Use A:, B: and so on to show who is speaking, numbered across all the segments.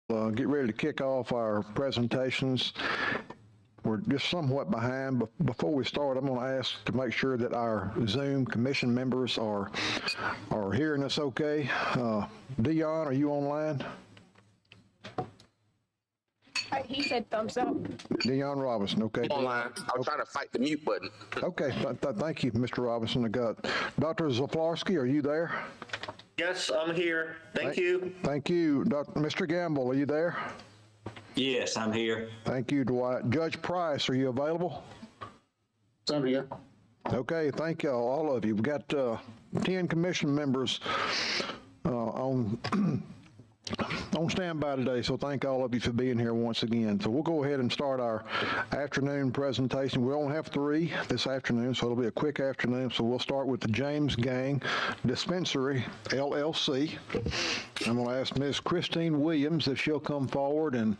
A: Get ready to kick off our presentations. We're just somewhat behind, but before we start, I'm going to ask to make sure that our Zoom commission members are hearing us okay. Dion, are you online?
B: He said thumbs up.
A: Dion Robinson, okay.
C: Online. I was trying to fight the mute button.
A: Okay, thank you, Mr. Robinson. I got Dr. Zaflarski, are you there?
D: Yes, I'm here. Thank you.
A: Thank you. Mr. Gamble, are you there?
E: Yes, I'm here.
A: Thank you, Dwight. Judge Price, are you available?
F: I'm here.
A: Okay, thank you, all of you. We've got 10 commission members on standby today, so thank all of you for being here once again. So we'll go ahead and start our afternoon presentation. We only have 3 this afternoon, so it'll be a quick afternoon. So we'll start with the James Gang Dispensary, LLC. I'm going to ask Ms. Christine Williams if she'll come forward and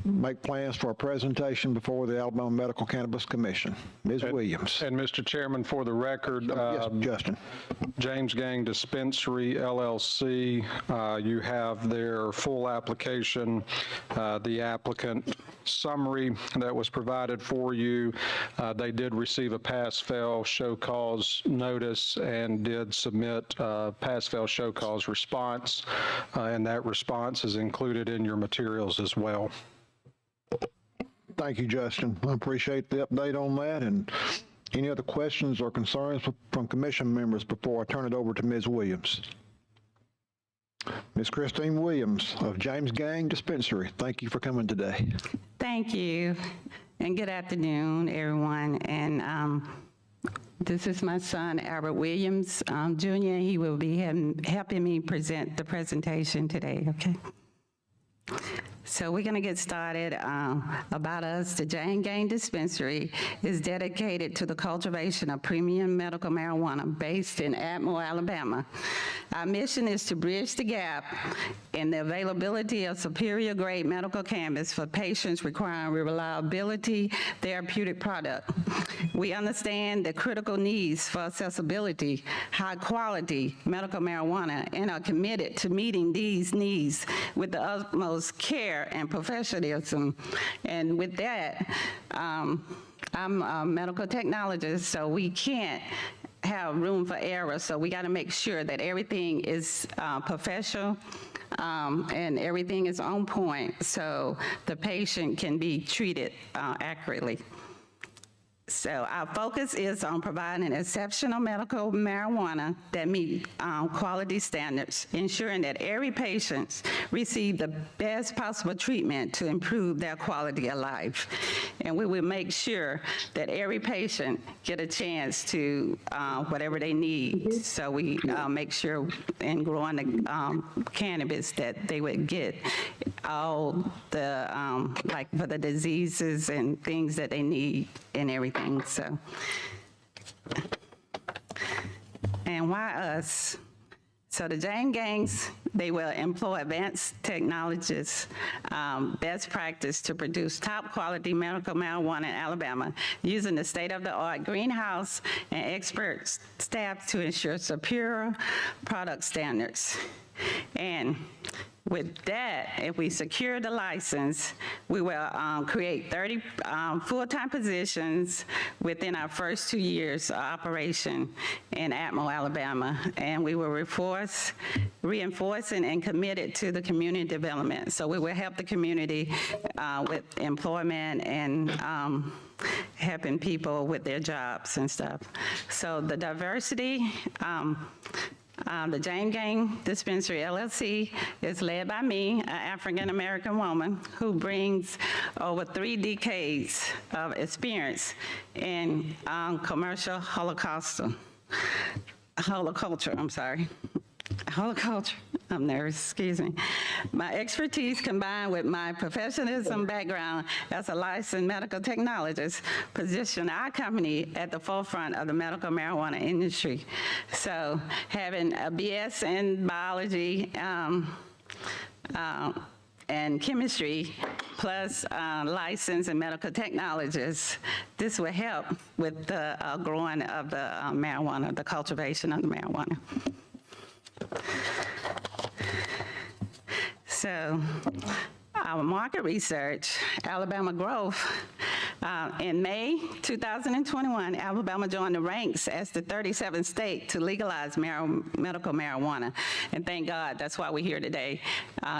A: make plans for a presentation before the Alabama Medical Cannabis Commission. Ms. Williams.
G: And Mr. Chairman, for the record,
A: Yes, Justin.
G: James Gang Dispensary LLC, you have their full application, the applicant summary that was provided for you. They did receive a pass-fail show cause notice and did submit a pass-fail show cause response, and that response is included in your materials as well.
A: Thank you, Justin. I appreciate the update on that. And any other questions or concerns from commission members before I turn it over to Ms. Williams? Ms. Christine Williams of James Gang Dispensary, thank you for coming today.
H: Thank you, and good afternoon, everyone. And this is my son, Albert Williams, Jr. He will be helping me present the presentation today, okay? So we're going to get started. About us, the James Gang Dispensary is dedicated to the cultivation of premium medical marijuana based in Atmore, Alabama. Our mission is to bridge the gap in the availability of superior grade medical cannabis for patients requiring reliability therapeutic product. We understand the critical needs for accessibility, high quality medical marijuana, and are committed to meeting these needs with the utmost care and professionalism. And with that, I'm a medical technologist, so we can't have room for error. So we got to make sure that everything is professional and everything is on point so the patient can be treated accurately. So our focus is on providing exceptional medical marijuana that meet quality standards, ensuring that every patient receive the best possible treatment to improve their quality of life. And we will make sure that every patient get a chance to whatever they need. So we make sure in growing the cannabis that they would get all the, like for the diseases and things that they need and everything, so. And why us? So the James Gangs, they will employ advanced technologies, best practice to produce top quality medical marijuana in Alabama, using the state-of-the-art greenhouse and expert staff to ensure superior product standards. And with that, if we secure the license, we will create 30 full-time positions within our first 2 years of operation in Atmore, Alabama. And we will reinforcing and committed to the community development. So we will help the community with employment and helping people with their jobs and stuff. So the diversity, the James Gang Dispensary LLC is led by me, an African-American woman who brings over 3 decades of experience in commercial horticulture, I'm nervous, excuse me. My expertise combined with my professionalism background as a licensed medical technologist position our company at the forefront of the medical marijuana industry. So having a BS in biology and chemistry, plus license and medical technologists, this will help with the growing of the marijuana, the cultivation of the marijuana. So our market research, Alabama growth, in May 2021, Alabama joined the ranks as the 37th state to legalize medical marijuana. And thank God, that's why we're here today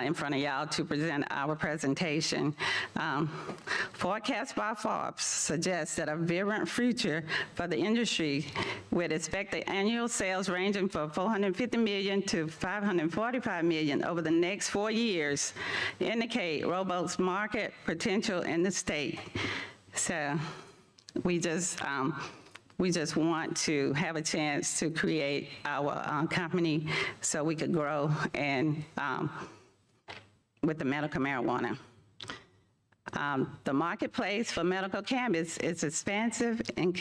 H: in front of y'all to present our presentation. Forecasts by Forbes suggest that a vibrant future for the industry with expected annual sales ranging from $450 million to $545 million over the next 4 years indicate robust market potential in the state. So we just want to have a chance to create our company so we could grow and with the medical marijuana. The marketplace for medical cannabis is expansive and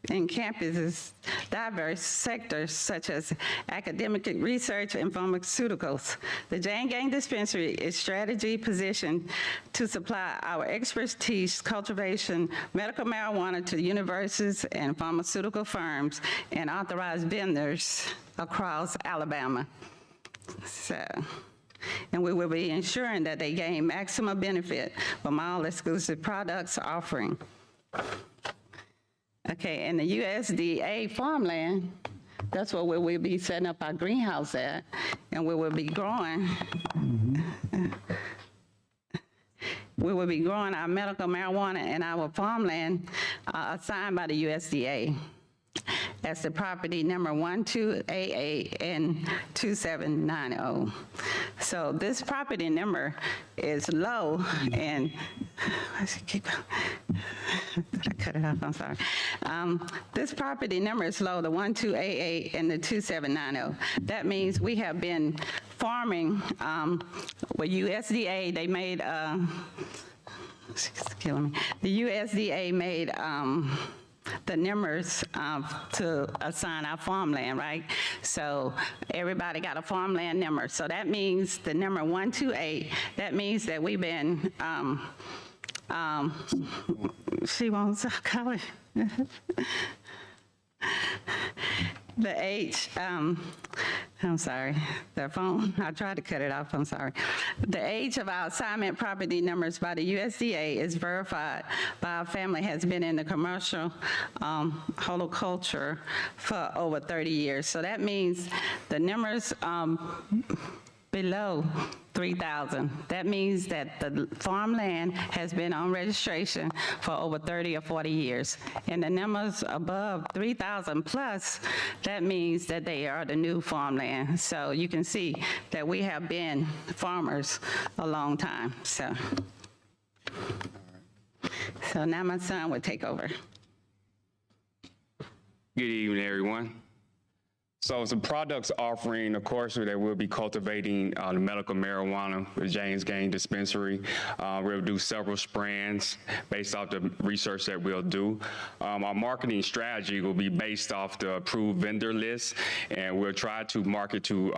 H: encompasses diverse sectors such as academic research and pharmaceuticals. The Jane Gang Dispensary is strategically positioned to supply our expertise cultivation medical marijuana to universities and pharmaceutical firms and authorized vendors across Alabama. And we will be ensuring that they gain maximum benefit from all exclusive products offering. Okay, and the USDA farmland, that's where we'll be setting up our greenhouse at, and we will be growing. We will be growing our medical marijuana and our farmland assigned by the USDA. That's the property number 1288 and 2790. So this property number is low, and I cut it off, I'm sorry. This property number is low, the 1288 and the 2790. That means we have been farming with USDA. They made, it's killing me. The USDA made the numbers to assign our farmland, right? So everybody got a farmland number. So that means the number 128, that means that we've been, she won't call it. The H, I'm sorry, the phone, I tried to cut it off, I'm sorry. The age of our assignment property numbers by the USDA is verified by our family has been in the commercial horticulture for over 30 years. So that means the numbers below 3,000. That means that the farmland has been on registration for over 30 or 40 years. And the numbers above 3,000 plus, that means that they are the new farmland. So you can see that we have been farmers a long time. So now my son will take over.
I: Good evening, everyone. So some products offering, of course, that we'll be cultivating the medical marijuana with James Gang Dispensary. We'll do several strands based off the research that we'll do. Our marketing strategy will be based off the approved vendor list, and we'll try to market to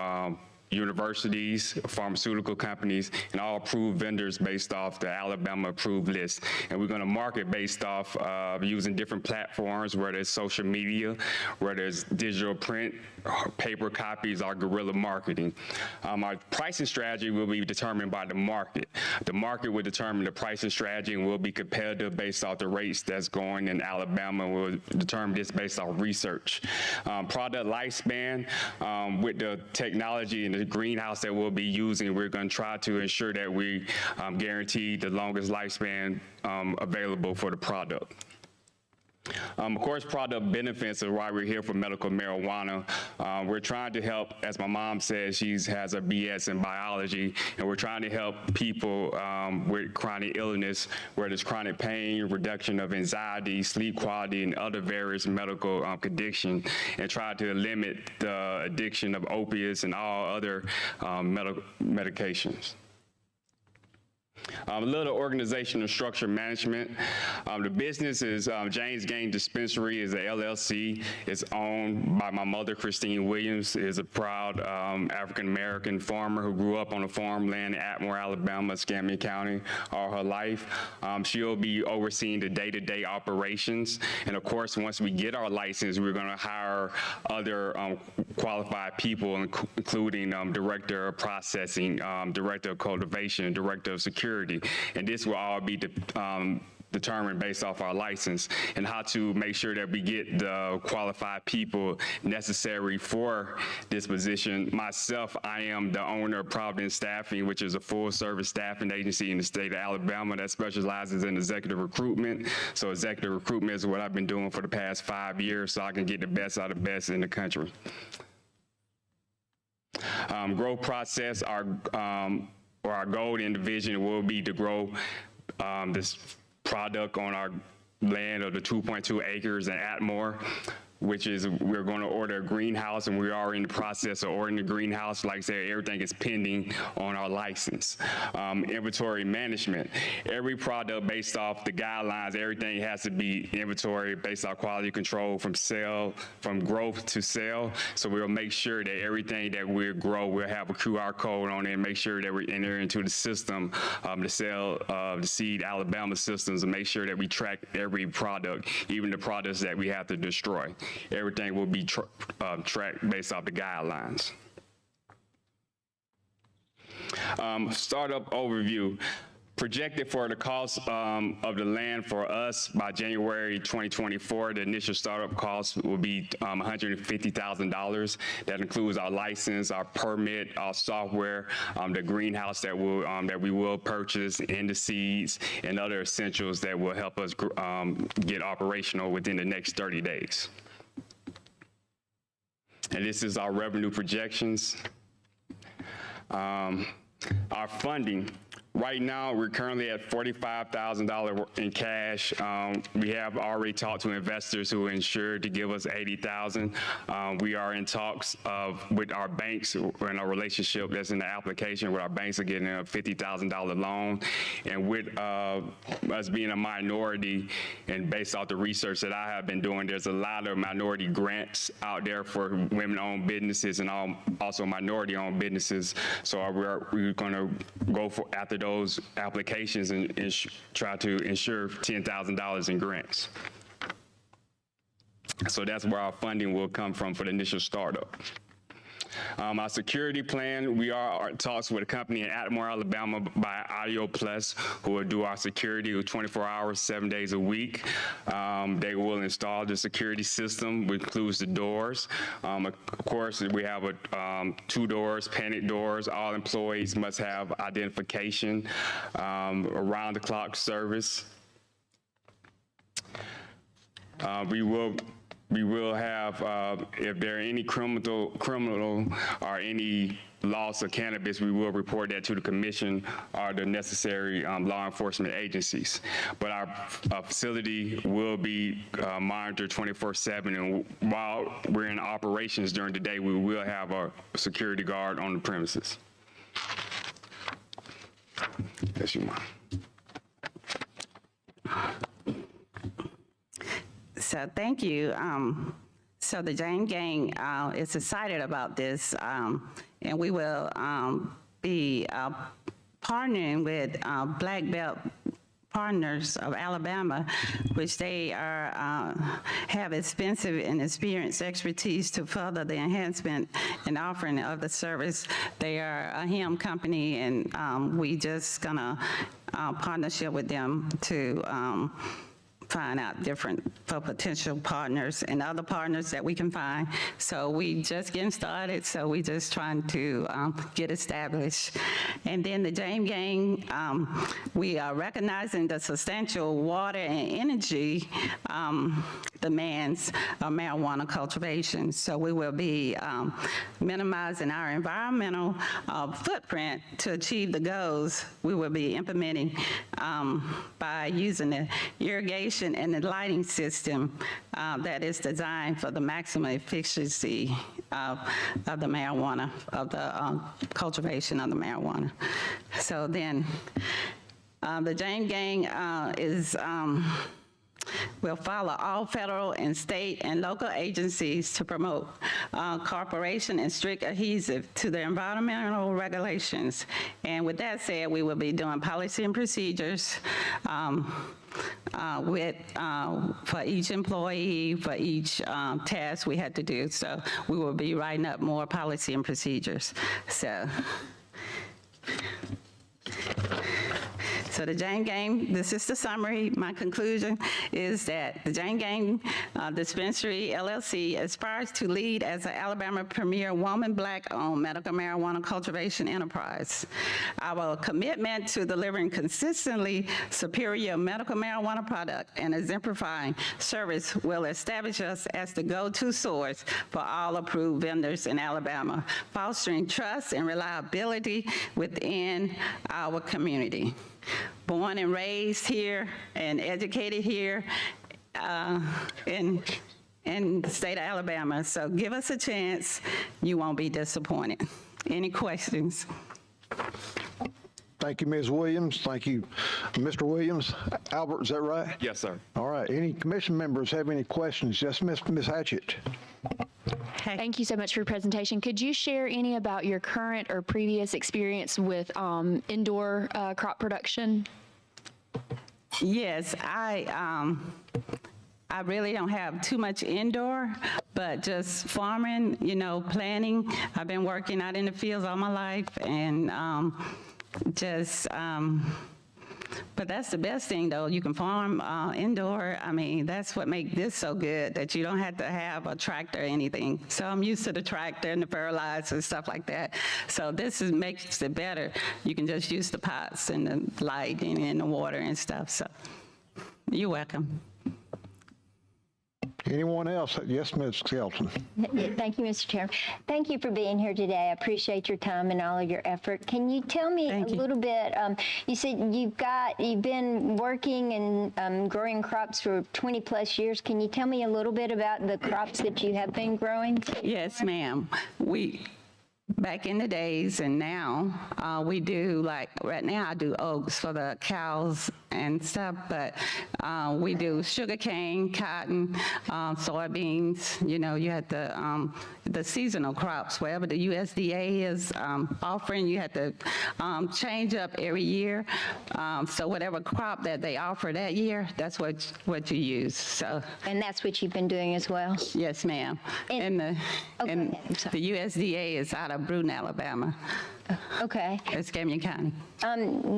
I: universities, pharmaceutical companies, and all approved vendors based off the Alabama approved list. And we're gonna market based off using different platforms, whether it's social media, whether it's digital print, paper copies, or guerrilla marketing. Our pricing strategy will be determined by the market. The market will determine the pricing strategy, and we'll be competitive based off the rates that's going in Alabama. We'll determine this based off research. Product lifespan, with the technology and the greenhouse that we'll be using, we're going to try to ensure that we guarantee the longest lifespan available for the product. Of course, product benefits are why we're here for medical marijuana. We're trying to help, as my mom says, she has a BS in biology, and we're trying to help people with chronic illness, whether it's chronic pain, reduction of anxiety, sleep quality, and other various medical conditions, and try to limit the addiction of opiates and all other medications. A little organizational structure management. The business is James Gang Dispensary is a LLC. It's owned by my mother, Christine Williams, is a proud African-American farmer who grew up on a farmland in Atmore, Alabama, Escambia County all her life. She'll be overseeing the day-to-day operations. And of course, once we get our license, we're going to hire other qualified people, including director of processing, director of cultivation, director of security. And this will all be determined based off our license, and how to make sure that we get the qualified people necessary for this position. Myself, I am the owner of Providence Staffing, which is a full-service staffing agency in the state of Alabama that specializes in executive recruitment. So executive recruitment is what I've been doing for the past 5 years, so I can get the best out of the best in the country. Growth process, our goal in the vision will be to grow this product on our land of the 2.2 acres in Atmore, which is we're going to order a greenhouse, and we are in the process of ordering the greenhouse. Like I said, everything is pending on our license. Inventory management. Every product based off the guidelines, everything has to be inventory based off quality control from growth to sale. So we'll make sure that everything that we grow, we'll have a QR code on it and make sure that we enter into the system, the sale of the Seed Alabama systems, and make sure that we track every product, even the products that we have to destroy. Everything will be tracked based off the guidelines. Startup overview. Projected for the cost of the land for us by January 2024, the initial startup cost will be $150,000. That includes our license, our permit, our software, the greenhouse that we will purchase, and the seeds and other essentials that will help us get operational within the next 30 days. And this is our revenue projections. Our funding. Right now, we're currently at $45,000 in cash. We have already talked to investors who are insured to give us $80,000. We are in talks with our banks. We're in a relationship that's in the application with our banks are getting a $50,000 loan. And with us being a minority, and based off the research that I have been doing, there's a lot of minority grants out there for women-owned businesses and also minority-owned businesses. So we're going to go after those applications and try to ensure $10,000 in grants. So that's where our funding will come from for the initial startup. Our security plan, we are in talks with a company in Atmore, Alabama by Audio Plus, who will do our security with 24 hours, 7 days a week. They will install the security system, which includes the doors. Of course, we have 2 doors, panic doors. All employees must have identification, around-the-clock service. We will have, if there are any criminal or any loss of cannabis, we will report that to the commission or the necessary law enforcement agencies. But our facility will be monitored 24/7, and while we're in operations during the day, we will have a security guard on the premises. Yes, you mind.
H: So thank you. So the James Gang is excited about this, and we will be partnering with Black Belt Partners of Alabama, which they have expensive and experienced expertise to further the enhancement and offering of the service. They are a hemp company, and we just gonna partnership with them to find out different for potential partners and other partners that we can find. So we just getting started, so we just trying to get established. And then the James Gang, we are recognizing the substantial water and energy demands of marijuana cultivation. So we will be minimizing our environmental footprint to achieve the goals we will be implementing by using the irrigation and the lighting system that is designed for the maximum efficiency of the marijuana, of the cultivation of the marijuana. So then The Jane Gang will follow all federal and state and local agencies to promote cooperation and strict adhesion to the environmental regulations. And with that said, we will be doing policy and procedures for each employee, for each task we had to do. So we will be writing up more policy and procedures. So the Jane Gang, this is the summary. My conclusion is that the Jane Gang Dispensary LLC aspires to lead as an Alabama premier woman Black-owned medical marijuana cultivation enterprise. Our commitment to delivering consistently superior medical marijuana product and exemplifying service will establish us as the go-to source for all approved vendors in Alabama, fostering trust and reliability within our community. Born and raised here and educated here in the state of Alabama. So give us a chance. You won't be disappointed. Any questions?
A: Thank you, Ms. Williams. Thank you, Mr. Williams. Albert, is that right?
I: Yes, sir.
A: All right. Any commission members have any questions? Yes, Ms. Hatchett.
J: Thank you so much for your presentation. Could you share any about your current or previous experience with indoor crop production?
H: Yes, I really don't have too much indoor, but just farming, planting. I've been working out in the fields all my life, and but that's the best thing, though. You can farm indoor. I mean, that's what makes this so good, that you don't have to have a tractor or anything. So I'm used to the tractor and the fertilizer and stuff like that. So this makes it better. You can just use the pots and the lighting and the water and stuff. So you're welcome.
A: Anyone else? Yes, Ms. Skelton.
K: Thank you, Mr. Chairman. Thank you for being here today. I appreciate your time and all of your effort. Can you tell me a little bit? You said you've been working and growing crops for 20 plus years. Can you tell me a little bit about the crops that you have been growing?
H: Yes, ma'am. Back in the days and now, we do, like right now I do oats for the cows and stuff, but we do sugarcane, cotton, soybeans. You had the seasonal crops, wherever the USDA is offering, you have to change up every year. So whatever crop that they offer that year, that's what you use. So.
K: And that's what you've been doing as well?
H: Yes, ma'am. And the USDA is out of Brewton, Alabama.
K: Okay.
H: Escambia County.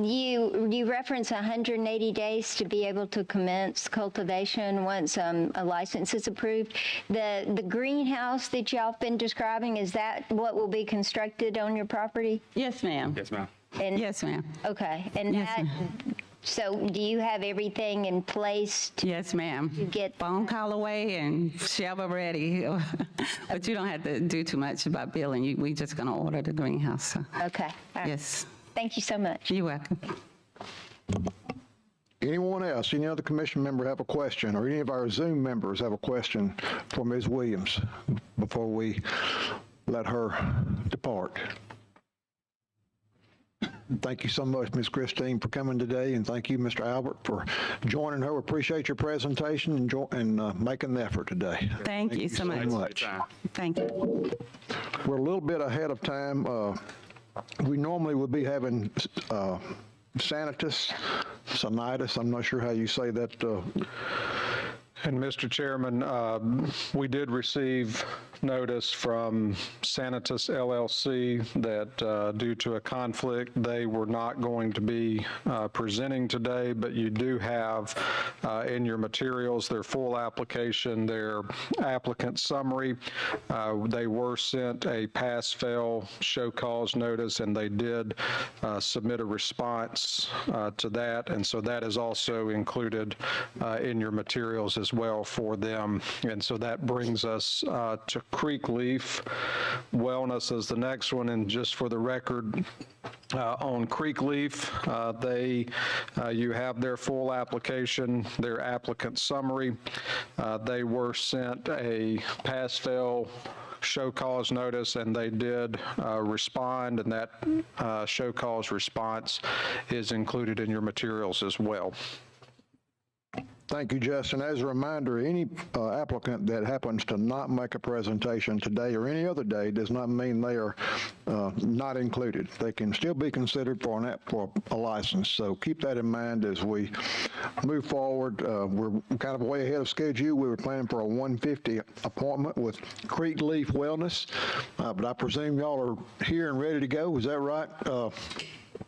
K: You reference 180 days to be able to commence cultivation once a license is approved. The greenhouse that y'all been describing, is that what will be constructed on your property?
H: Yes, ma'am.
I: Yes, ma'am.
H: Yes, ma'am.
K: Okay. And
H: yes,
K: so do you have everything in place to
H: yes, ma'am.
K: Get
H: phone call away and shovel ready? But you don't have to do too much about billing. We just going to order the greenhouse. So.
K: Okay. All right.
H: Yes.
K: Thank you so much.
H: You're welcome.
A: Anyone else? Any other commission member have a question, or any of our Zoom members have a question for Ms. Williams before we let her depart? Thank you so much, Ms. Christine, for coming today, and thank you, Mr. Albert, for joining her. We appreciate your presentation and making the effort today.
H: Thank you so much. Thank you.
A: We're a little bit ahead of time. We normally would be having Sanitas, I'm not sure how you say that.
G: And Mr. Chairman, we did receive notice from Sanitas LLC that due to a conflict, they were not going to be presenting today, but you do have in your materials their full application, their applicant summary. They were sent a pass-fail show cause notice, and they did submit a response to that, and so that is also included in your materials as well for them. And so that brings us to Creek Leaf Wellness is the next one. And just for the record, on Creek Leaf, you have their full application, their applicant summary. They were sent a pass-fail show cause notice, and they did respond, and that show cause response is included in your materials as well.
A: Thank you, Justin. As a reminder, any applicant that happens to not make a presentation today or any other day does not mean they are not included. They can still be considered for a license. So keep that in mind as we move forward. We're kind of way ahead of schedule. We were planning for a 1:50 appointment with Creek Leaf Wellness, but I presume y'all are here and ready to go. Is that right?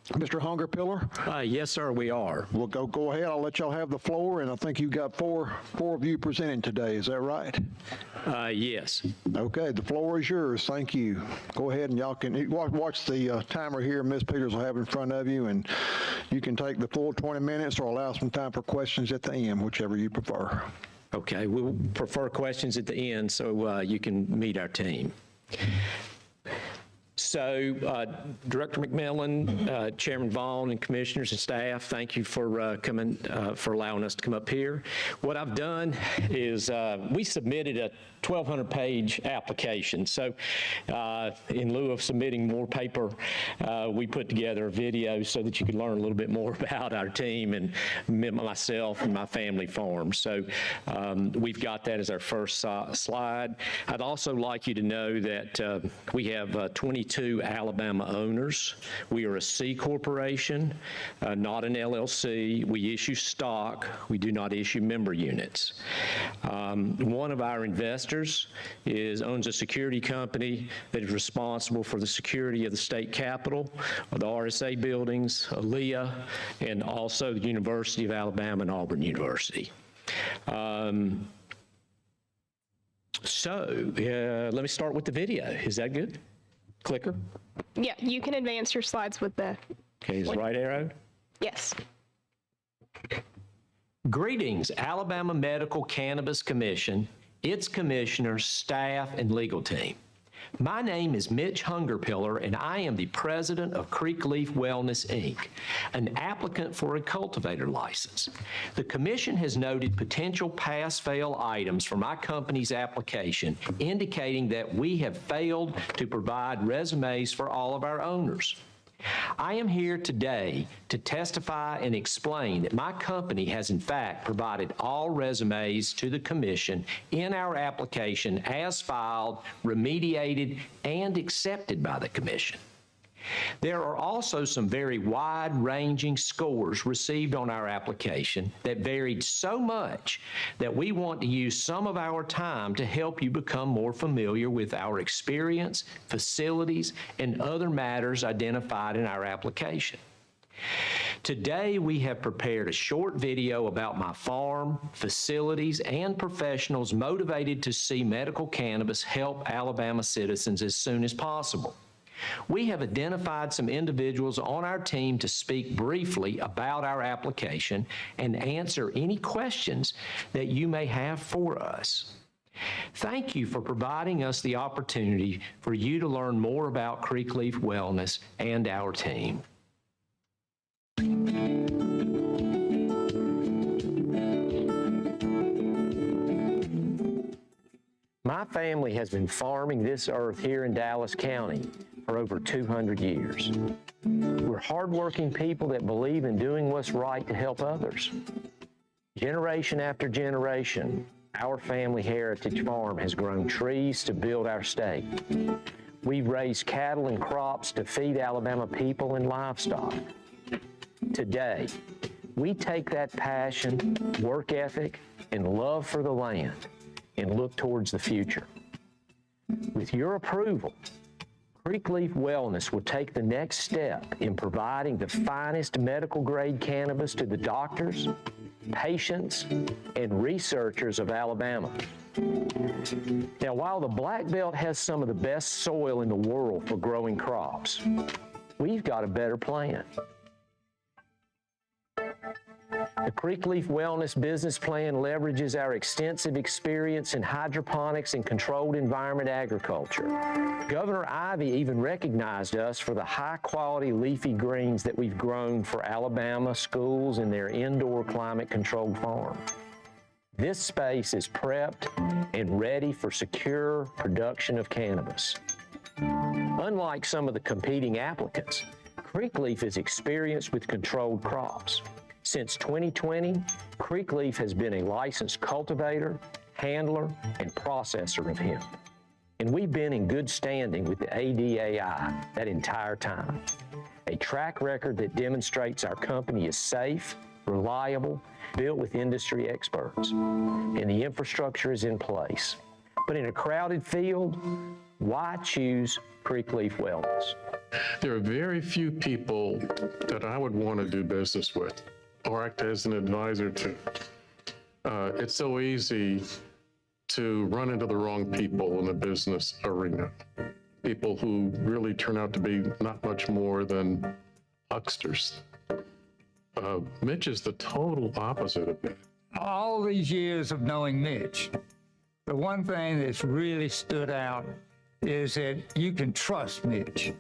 A: Mr. Hungerpiller?
E: Yes, sir, we are.
A: Well, go ahead. I'll let y'all have the floor, and I think you've got four of you presenting today. Is that right?
E: Yes.
A: Okay, the floor is yours. Thank you. Go ahead, and y'all can watch the timer here Ms. Peters will have in front of you, and you can take the full 20 minutes or allow some time for questions at the end, whichever you prefer.
E: Okay, we'll prefer questions at the end so you can meet our team. So, Director McMillan, Chairman Vaughn, and commissioners and staff, thank you for coming, for allowing us to come up here. What I've done is we submitted a 1,200-page application. So, in lieu of submitting more paper, we put together a video so that you could learn a little bit more about our team and myself and my family farm. So, we've got that as our first slide. I'd also like you to know that we have 22 Alabama owners. We are a C corporation, not an LLC. We issue stock. We do not issue member units. One of our investors owns a security company that is responsible for the security of the state capitol, the RSA buildings, ALEA, and also the University of Alabama and Auburn University. Let me start with the video. Is that good? Clicker?
B: Yeah, you can advance your slides with the...
E: Okay, is the right arrow?
B: Yes.
E: Greetings, Alabama Medical Cannabis Commission, its commissioners, staff, and legal team. My name is Mitch Hungerpiller, and I am the president of Creek Leaf Wellness, Inc., an applicant for a cultivator license. The commission has noted potential pass-fail items for my company's application, indicating that we have failed to provide resumes for all of our owners. I am here today to testify and explain that my company has in fact provided all resumes to the commission in our application as filed, remediated, and accepted by the commission. There are also some very wide-ranging scores received on our application that varied so much that we want to use some of our time to help you become more familiar with our experience, facilities, and other matters identified in our application. Today, we have prepared a short video about my farm, facilities, and professionals motivated to see medical cannabis help Alabama citizens as soon as possible. We have identified some individuals on our team to speak briefly about our application and answer any questions that you may have for us. Thank you for providing us the opportunity for you to learn more about Creek Leaf Wellness and our team. My family has been farming this earth here in Dallas County for over 200 years. We're hardworking people that believe in doing what's right to help others. Generation after generation, our family heritage farm has grown trees to build our state. We've raised cattle and crops to feed Alabama people and livestock. Today, we take that passion, work ethic, and love for the land and look towards the future. With your approval, Creek Leaf Wellness will take the next step in providing the finest medical grade cannabis to the doctors, patients, and researchers of Alabama. Now, while the Black Belt has some of the best soil in the world for growing crops, we've got a better plan. The Creek Leaf Wellness business plan leverages our extensive experience in hydroponics and controlled environment agriculture. Governor Ivey even recognized us for the high-quality leafy greens that we've grown for Alabama schools and their indoor climate-controlled farm. This space is prepped and ready for secure production of cannabis. Unlike some of the competing applicants, Creekleaf is experienced with controlled crops. Since 2020, Creekleaf has been a licensed cultivator, handler, and processor of hemp. And we've been in good standing with the ADAI that entire time. A track record that demonstrates our company is safe, reliable, built with industry experts, and the infrastructure is in place. But in a crowded field, why choose Creekleaf Wellness?
L: There are very few people that I would want to do business with or act as an advisor to. It's so easy to run into the wrong people in the business arena. People who really turn out to be not much more than hucksters. Mitch is the total opposite of that.
M: All these years of knowing Mitch, the one thing that's really stood out is that you can trust Mitch,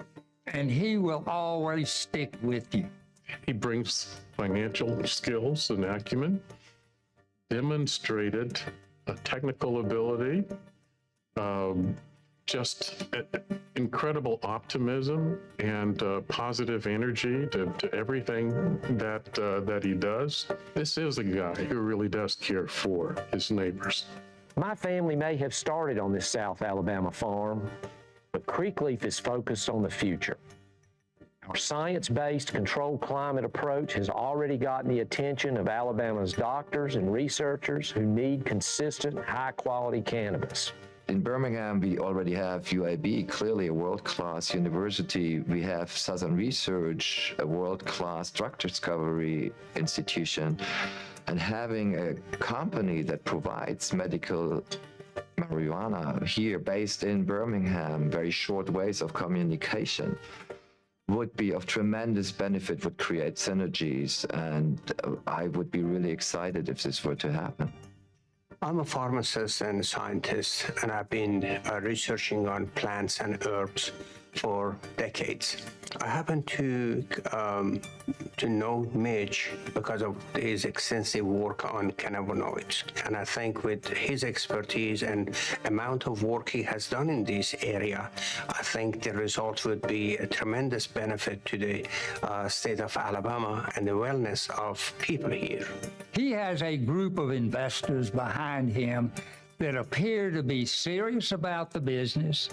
M: and he will always stick with you.
L: He brings financial skills and acumen, demonstrated a technical ability, just incredible optimism and positive energy to everything that he does. This is a guy who really does care for his neighbors.
E: My family may have started on this South Alabama farm, but Creekleaf is focused on the future. Our science-based controlled climate approach has already gotten the attention of Alabama's doctors and researchers who need consistent, high-quality cannabis.
N: In Birmingham, we already have UAB, clearly a world-class university. We have Southern Research, a world-class drug discovery institution. And having a company that provides medical marijuana here based in Birmingham, very short ways of communication, would be of tremendous benefit, would create synergies, and I would be really excited if this were to happen.
O: I'm a pharmacist and scientist, and I've been researching on plants and herbs for decades. I happen to know Mitch because of his extensive work on cannabinoids. And I think with his expertise and amount of work he has done in this area, I think the results would be a tremendous benefit to the state of Alabama and the wellness of people here.
M: He has a group of investors behind him that appear to be serious about the business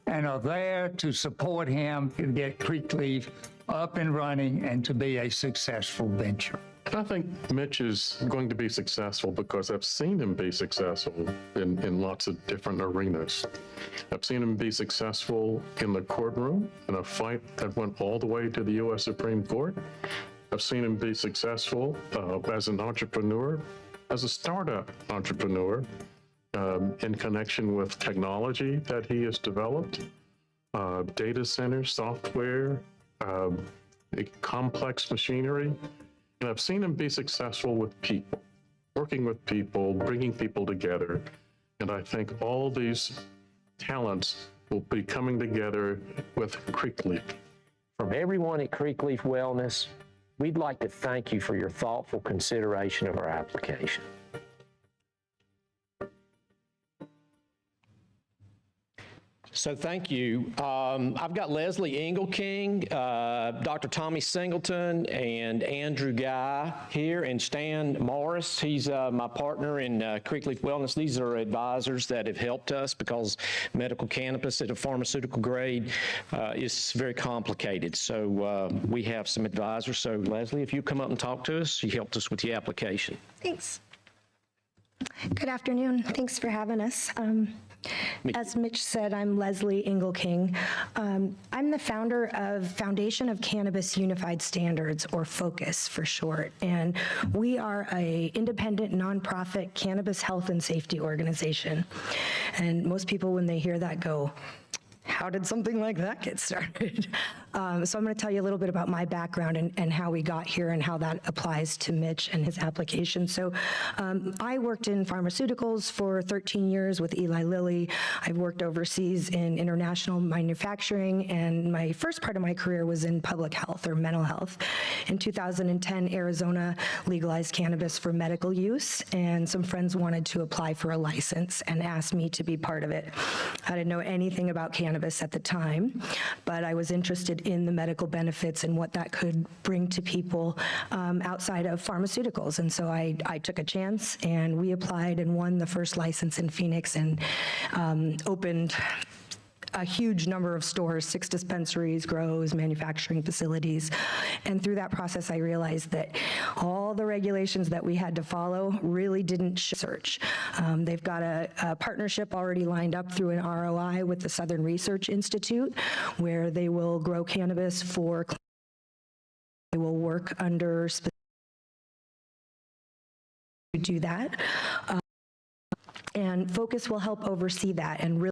M: and are there to support him to get Creekleaf up and running and to be a successful venture.
L: I think Mitch is going to be successful because I've seen him be successful in lots of different arenas. I've seen him be successful in the courtroom in a fight that went all the way to the U.S. Supreme Court. I've seen him be successful as an entrepreneur, as a startup entrepreneur, in connection with technology that he has developed, data centers, software, complex machinery. And I've seen him be successful with people, working with people, bringing people together. And I think all these talents will be coming together with Creekleaf.
E: From everyone at Creekleaf Wellness, we'd like to thank you for your thoughtful consideration of our application. So thank you. I've got Leslie Engelking, Dr. Tommy Singleton, and Andrew Guy here, and Stan Morris. He's my partner in Creekleaf Wellness. These are advisors that have helped us because medical cannabis at a pharmaceutical grade is very complicated. So we have some advisors. So Leslie, if you come up and talk to us, you helped us with the application.
P: Thanks. Good afternoon. Thanks for having us. As Mitch said, I'm Leslie Engelking. I'm the founder of Foundation of Cannabis Unified Standards, or FOCUS for short, and we are an independent nonprofit cannabis health and safety organization. And most people, when they hear that, go, how did something like that get started? So I'm going to tell you a little bit about my background and how we got here and how that applies to Mitch and his application. So I worked in pharmaceuticals for 13 years with Eli Lilly. I've worked overseas in international manufacturing, and my first part of my career was in public health or mental health. In 2010, Arizona legalized cannabis for medical use, and some friends wanted to apply for a license and asked me to be part of it. I didn't know anything about cannabis at the time, but I was interested in the medical benefits and what that could bring to people outside of pharmaceuticals. And so I took a chance, and we applied and won the first license in Phoenix and opened a huge number of stores, 6 dispensaries, grows, manufacturing facilities. And through that process, I realized that all the regulations that we had to follow really didn't search. They've got a partnership already lined up through an ROI with the Southern Research Institute, where they will grow cannabis for, they will work under to do that. And Focus will help oversee that and really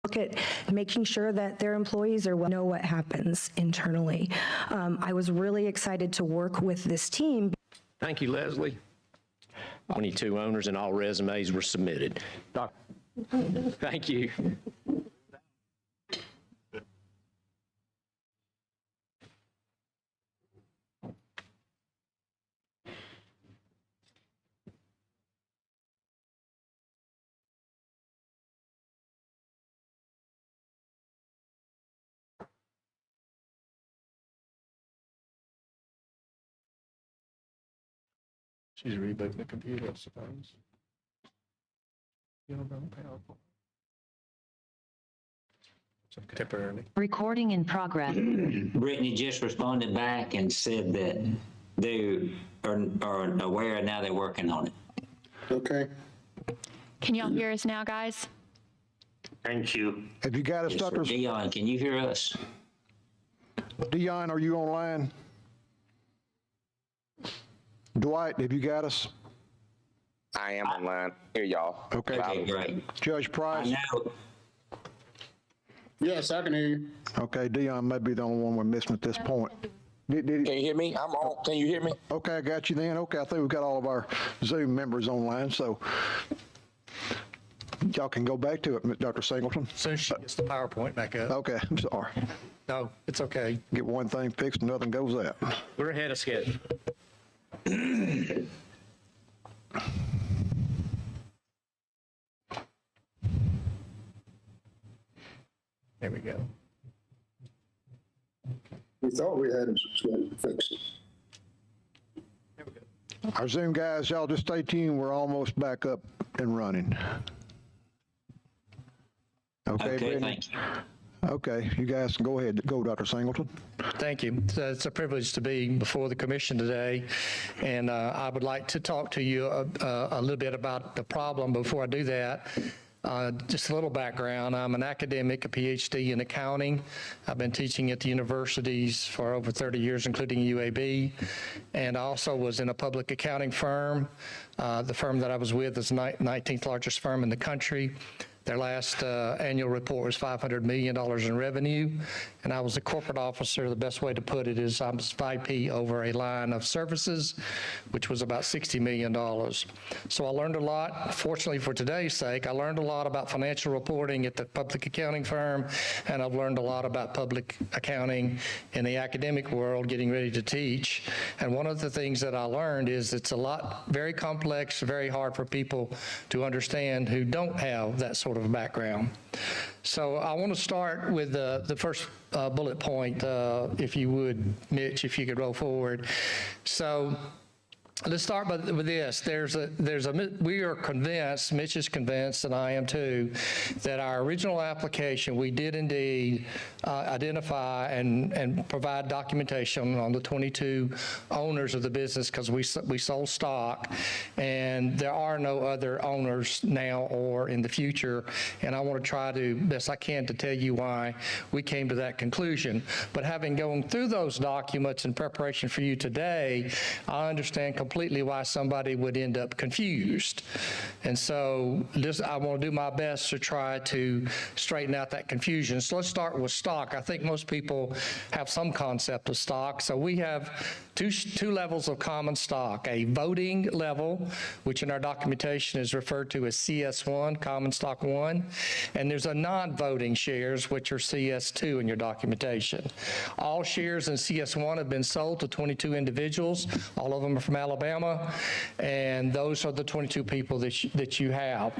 P: look at making sure that their employees know what happens internally. I was really excited to work with this team.
E: Thank you, Leslie. 22 owners and all resumes were submitted. Thank you.
L: She's rebooting the computer, I suppose. You know, PowerPoint. Temporarily.
Q: Recording in progress. Brittany just responded back and said that they are aware and now they're working on it.
F: Okay.
J: Can y'all hear us now, guys?
D: Thank you.
A: Have you got us,
Q: Yes, sir.
A: Dr.
Q: Dion, can you hear us?
A: Dion, are you online? Dwight, have you got us?
C: I am online. Here, y'all.
A: Okay.
Q: Okay, great.
A: Judge Price?
Q: I know.
F: Yes, I can hear you.
A: Okay, Dion may be the only one we're missing at this point. Did
C: Can you hear me? I'm on. Can you hear me?
A: Okay, I got you then. Okay, I think we've got all of our Zoom members online, so y'all can go back to it, Dr. Singleton.
R: Soon as she gets the PowerPoint back up.
A: Okay, I'm sorry.
R: No, it's okay.
A: Get one thing fixed, another goes out.
E: We're ahead of schedule.
R: There we go.
F: We thought we had it fixed.
A: Our Zoom guys, y'all just stay tuned. We're almost back up and running. Okay, Brittany?
Q: Thank you.
A: Okay, you guys can go ahead. Go, Dr. Singleton.
R: Thank you. It's a privilege to be before the commission today, and I would like to talk to you a little bit about the problem. Before I do that, just a little background. I'm an academic, a PhD in accounting. I've been teaching at the universities for over 30 years, including UAB, and I also was in a public accounting firm. The firm that I was with is the 19th largest firm in the country. Their last annual report was $500 million in revenue, and I was a corporate officer. The best way to put it is I was VP over a line of services, which was about $60 million. So I learned a lot. Fortunately for today's sake, I learned a lot about financial reporting at the public accounting firm, and I've learned a lot about public accounting in the academic world, getting ready to teach. And one of the things that I learned is it's a lot, very complex, very hard for people to understand who don't have that sort of background. So I want to start with the first bullet point, if you would, Mitch, if you could roll forward. So let's start with this. We are convinced, Mitch is convinced, and I am too, that our original application, we did indeed identify and provide documentation on the 22 owners of the business, because we sold stock, and there are no other owners now or in the future, and I want to try to, best I can, to tell you why we came to that conclusion. But having gone through those documents in preparation for you today, I understand completely completely why somebody would end up confused. And so I want to do my best to try to straighten out that confusion. So let's start with stock. I think most people have some concept of stock. So we have two levels of common stock, a voting level, which in our documentation is referred to as CS1, common stock 1, and there's a non-voting shares, which are CS2 in your documentation. All shares in CS1 have been sold to 22 individuals. All of them are from Alabama, and those are the 22 people that you have.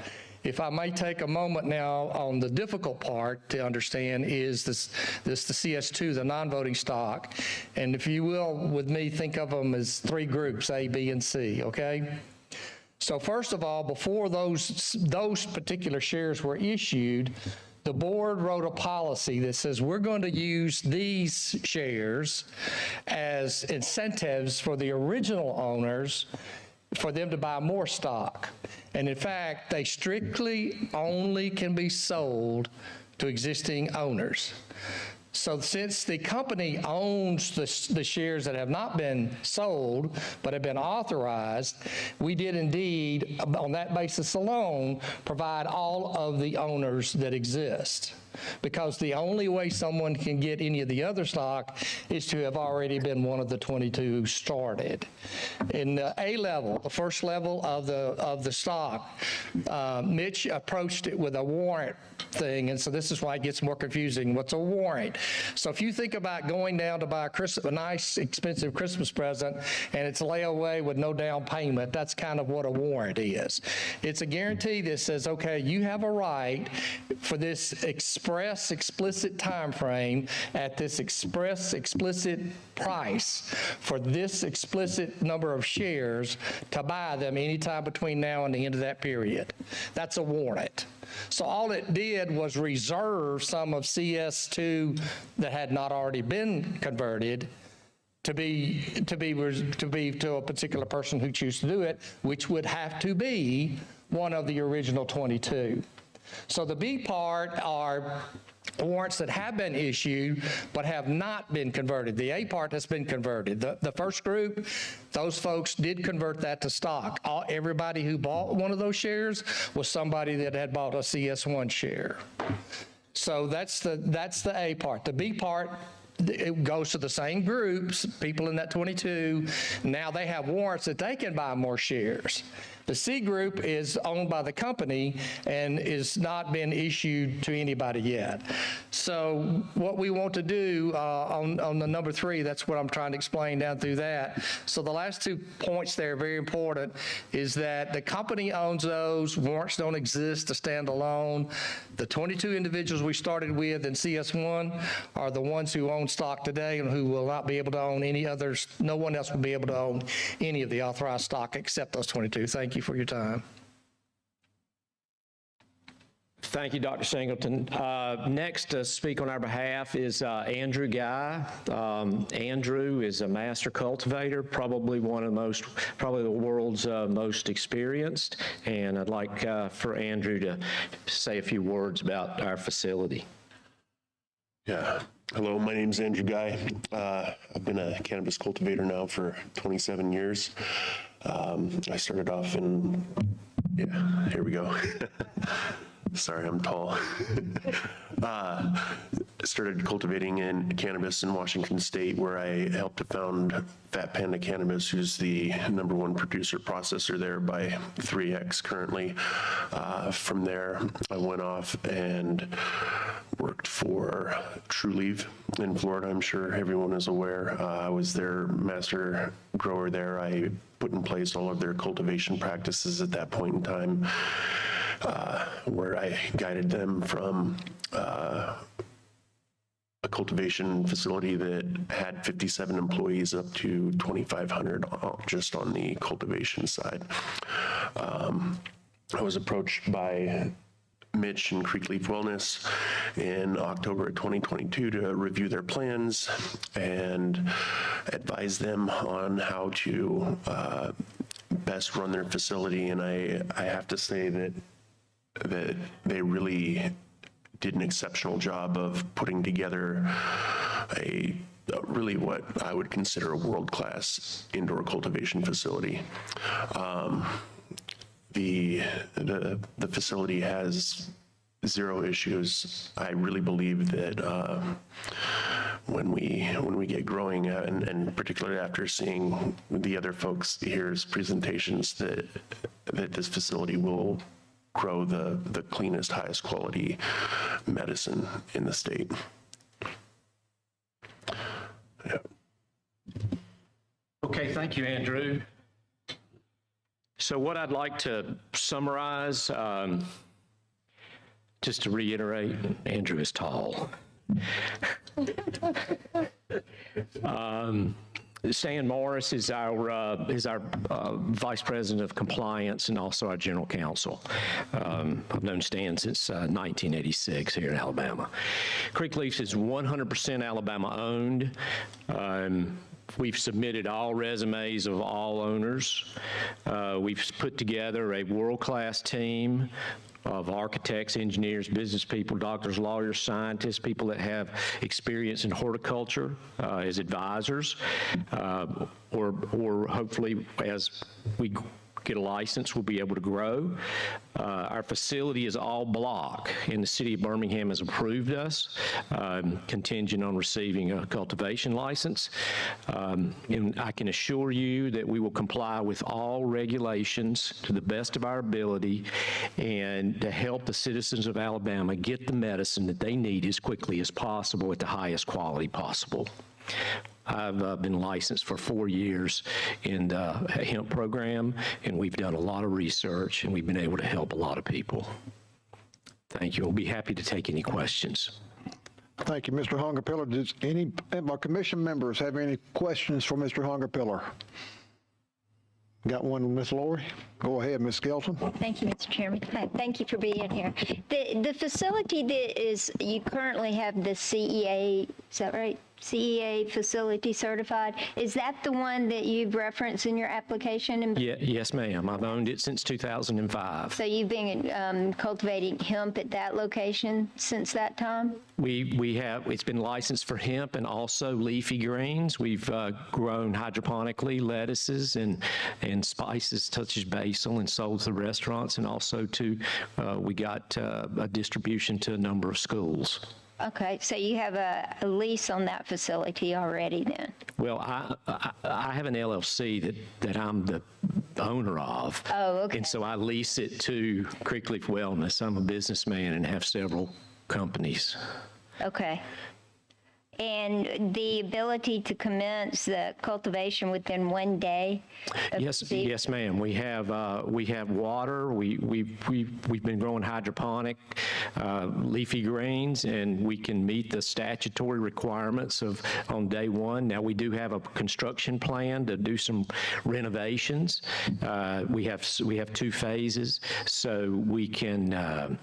R: If I may take a moment now on the difficult part to understand is the CS2, the non-voting stock. And if you will, with me, think of them as three groups, A, B, and C, okay? So first of all, before those particular shares were issued, the board wrote a policy that says we're going to use these shares as incentives for the original owners for them to buy more stock. And in fact, they strictly only can be sold to existing owners. So since the company owns the shares that have not been sold but have been authorized, we did indeed, on that basis alone, provide all of the owners that exist. Because the only way someone can get any of the other stock is to have already been one of the 22 who started. In the A level, the first level of the stock, Mitch approached it with a warrant thing, and so this is why it gets more confusing. What's a warrant? So if you think about going down to buy a nice, expensive Christmas present, and it's layaway with no down payment, that's kind of what a warrant is. It's a guarantee that says, okay, you have a right for this explicit time frame at this explicit price for this explicit number of shares to buy them anytime between now and the end of that period. That's a warrant. So all it did was reserve some of CS2 that had not already been converted to a particular person who chooses to do it, which would have to be one of the original 22. So the B part are warrants that have been issued but have not been converted. The A part has been converted. The first group, those folks did convert that to stock. Everybody who bought one of those shares was somebody that had bought a CS1 share. So that's the A part. The B part, it goes to the same groups, people in that 22. Now they have warrants that they can buy more shares. The C group is owned by the company and is not been issued to anybody yet. So what we want to do on the number 3, that's what I'm trying to explain down through that. So the last 2 points there are very important, is that the company owns those, warrants don't exist to stand alone. The 22 individuals we started with in CS1 are the ones who own stock today and who will not be able to own any others. No one else will be able to own any of the authorized stock except those 22. Thank you for your time.
E: Thank you, Dr. Singleton. Next to speak on our behalf is Andrew Guy. Andrew is a master cultivator, probably the world's most experienced, and I'd like for Andrew to say a few words about our facility.
S: Yeah. Hello, my name is Andrew Guy. I've been a cannabis cultivator now for 27 years. I started off here we go. Sorry, I'm tall. Started cultivating in cannabis in Washington State, where I helped to found Fat Panda Cannabis, who's the #1 producer processor there by 3X currently. From there, I went off and worked for Trulieve in Florida. I'm sure everyone is aware. I was their master grower there. I put in place all of their cultivation practices at that point in time, where I guided them from a cultivation facility that had 57 employees up to 2,500 just on the cultivation side. I was approached by Mitch and Creek Leaf Wellness in October of 2022 to review their plans and advise them on how to best run their facility. And I have to say that they really did an exceptional job of putting together a really what I would consider a world-class indoor cultivation facility. The facility has zero issues. I really believe that when we get growing, and particularly after seeing the other folks here's presentations, that this facility will grow the cleanest, highest quality medicine in the state. Yeah.
E: Okay, thank you, Andrew. So what I'd like to summarize, just to reiterate, Andrew is tall. Stan Morris is our Vice President of Compliance and also our General Counsel. I've known Stan since 1986 here in Alabama. Creek Leaf is 100% Alabama owned. We've submitted all resumes of all owners. We've put together a world-class team of architects, engineers, business people, doctors, lawyers, scientists, people that have experience in horticulture as advisors, or hopefully as we get a license, we'll be able to grow. Our facility is all block, and the city of Birmingham has approved us, contingent on receiving a cultivation license. And I can assure you that we will comply with all regulations to the best of our ability and to help the citizens of Alabama get the medicine that they need as quickly as possible at the highest quality possible. I've been licensed for 4 years in the hemp program, and we've done a lot of research, and we've been able to help a lot of people. Thank you. We'll be happy to take any questions.
A: Thank you, Mr. Hungerpiller. Does any of our commission members have any questions for Mr. Hungerpiller? Got one, Ms. Lori? Go ahead, Ms. Skelton.
K: Thank you, Mr. Chairman. Thank you for being here. The facility that is, you currently have the CEA, is that right? CEA facility certified. Is that the one that you've referenced in your application?
E: Yes, ma'am. I've owned it since 2005.
K: So you've been cultivating hemp at that location since that time?
E: We have, it's been licensed for hemp and also leafy greens. We've grown hydroponically lettuces and spices such as basil and sold to restaurants, and also to, we got a distribution to a number of schools.
K: Okay, so you have a lease on that facility already then?
E: Well, I have an LLC that I'm the owner of.
K: Oh, okay.
E: And so I lease it to Creek Leaf Wellness. I'm a businessman and have several companies.
K: Okay. And the ability to commence the cultivation within 1 day?
E: Yes, ma'am. We have water. We've been growing hydroponic leafy greens, and we can meet the statutory requirements of on day one. Now we do have a construction plan to do some renovations. We have 2 phases, so we can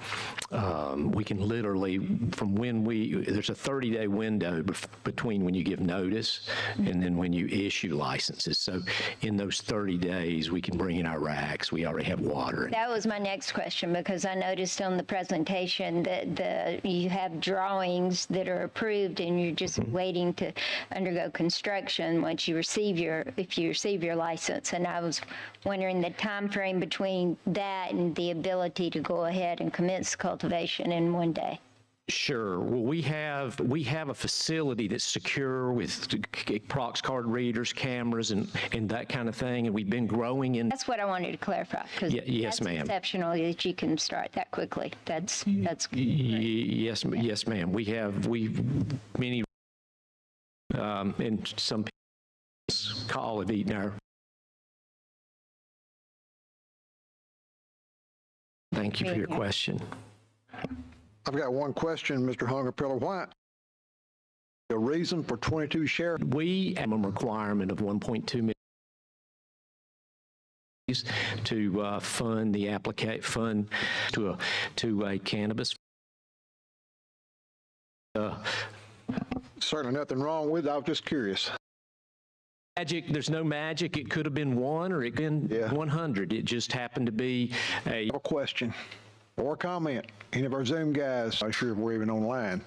E: literally from when there's a 30-day window between when you give notice and then when you issue licenses. So in those 30 days, we can bring in our racks. We already have water.
K: That was my next question, because I noticed on the presentation that you have drawings that are approved and you're just waiting to undergo construction once you receive if you receive your license. And I was wondering the time frame between that and the ability to go ahead and commence cultivation in 1 day.
E: Sure. Well, we have a facility that's secure with Prox card readers, cameras, and that kind of thing, and we've been growing in.
K: That's what I wanted to clarify, because
E: yes, ma'am.
K: That's exceptional that you can start that quickly. That's
E: Yes, ma'am. We many and some people call have eaten our. Thank you for your question.
A: I've got one question, Mr. Hungerpiller. Why the reason for 22 share?
E: We have a requirement of 1.2 million to fund the fund to a cannabis.
A: Certainly nothing wrong with it. I was just curious.
E: There's no magic. It could have been 1 or it could have been 100. It just happened to be a
A: question or comment. Any of our Zoom guys, I'm sure if we're even online.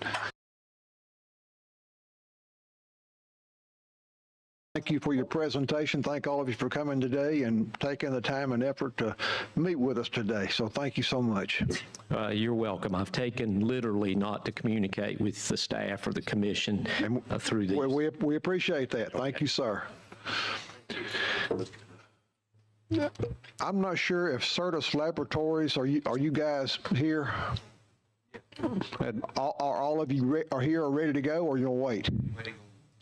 A: Thank you for your presentation. Thank all of you for coming today and taking the time and effort to meet with us today. So thank you so much.
E: You're welcome. I've taken literally not to communicate with the staff or the commission through these.
A: We appreciate that. Thank you, sir. I'm not sure if Certus Laboratories, are you guys here? Are all of you are here or ready to go, or you'll wait?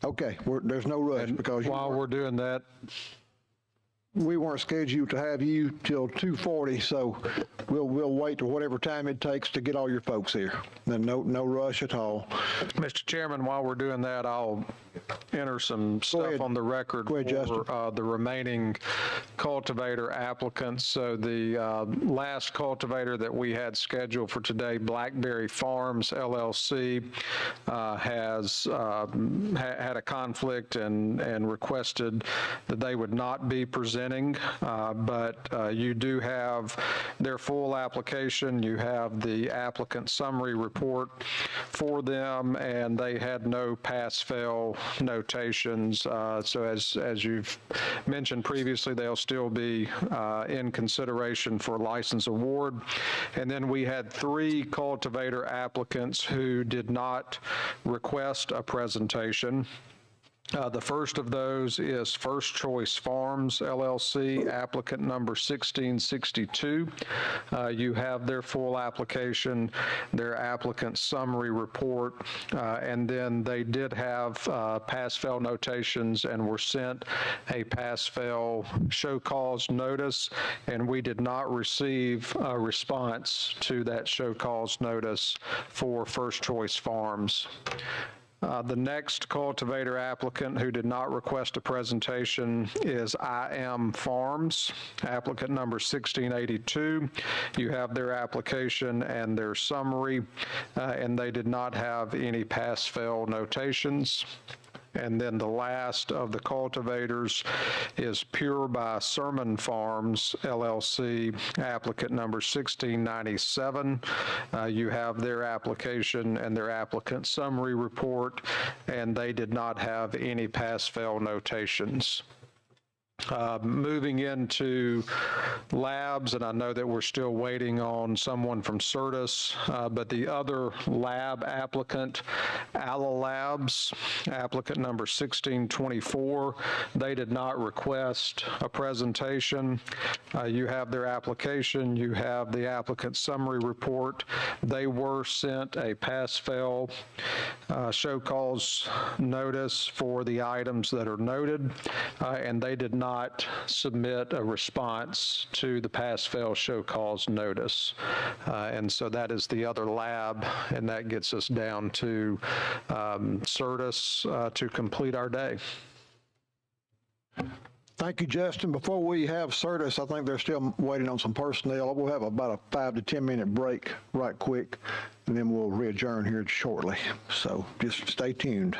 A: Okay, there's no rush because
G: while we're doing that,
A: we weren't scheduled to have you till 2:40, so we'll wait to whatever time it takes to get all your folks here. Then no rush at all.
G: Mr. Chairman, while we're doing that, I'll enter some stuff on the record for the remaining cultivator applicants. So the last cultivator that we had scheduled for today, Blackberry Farms LLC, has had a conflict and requested that they would not be presenting, but you do have their full application. You have the applicant summary report for them, and they had no pass-fail notations. So as you've mentioned previously, they'll still be in consideration for license award. And then we had 3 cultivator applicants who did not request a presentation. The first of those is First Choice Farms, LLC, applicant number 1662. You have their full application, their applicant summary report, and then they did have pass-fail notations and were sent a pass-fail show cause notice, and we did not receive a response to that show cause notice for First Choice Farms. The next cultivator applicant who did not request a presentation is I Am Farms, applicant number 1682. You have their application and their summary, and they did not have any pass-fail notations. And then the last of the cultivators is Pure by Sermon Farms, LLC, applicant number 1697. You have their application and their applicant summary report, and they did not have any pass-fail notations. Moving into labs, and I know that we're still waiting on someone from Certus, but the other lab applicant, Alla Labs, applicant number 1624, they did not request a presentation. You have their application, you have the applicant summary report. They were sent a pass-fail show cause notice for the items that are noted, and they did not submit a response to the pass-fail show cause notice. And so that is the other lab, and that gets us down to Certus to complete our day.
A: Thank you, Justin. Before we have Certus, I think they're still waiting on some personnel. We'll have about a 5 to 10 minute break right quick, and then we'll re-adjourn here shortly. So just stay tuned.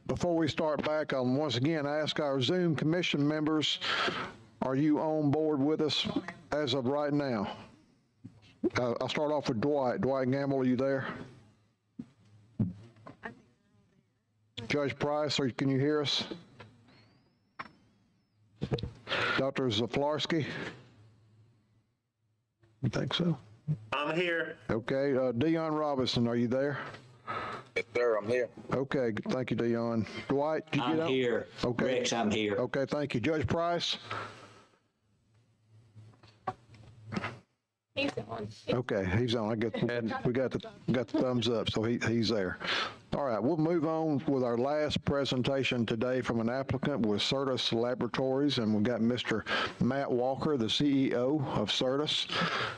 A: Before we start back, I'll once again ask our Zoom commission members, are you on board with us as of right now? I'll start off with Dwight. Dwight Gamble, are you there? Judge Price, can you hear us? Dr. Zaflarski? You think so?
S: I'm here.
A: Okay. Dion Robinson, are you there?
C: Yes, sir, I'm here.
A: Okay. Thank you, Dion. Dwight, did you get out?
Q: I'm here.
A: Okay.
Q: Rex, I'm here.
A: Okay. Thank you. Judge Price?
B: He's on.
A: Okay, he's on. We got the thumbs up, so he's there. All right, we'll move on with our last presentation today from an applicant with Certus Laboratories, and we've got Mr. Matt Walker, the CEO of Certus.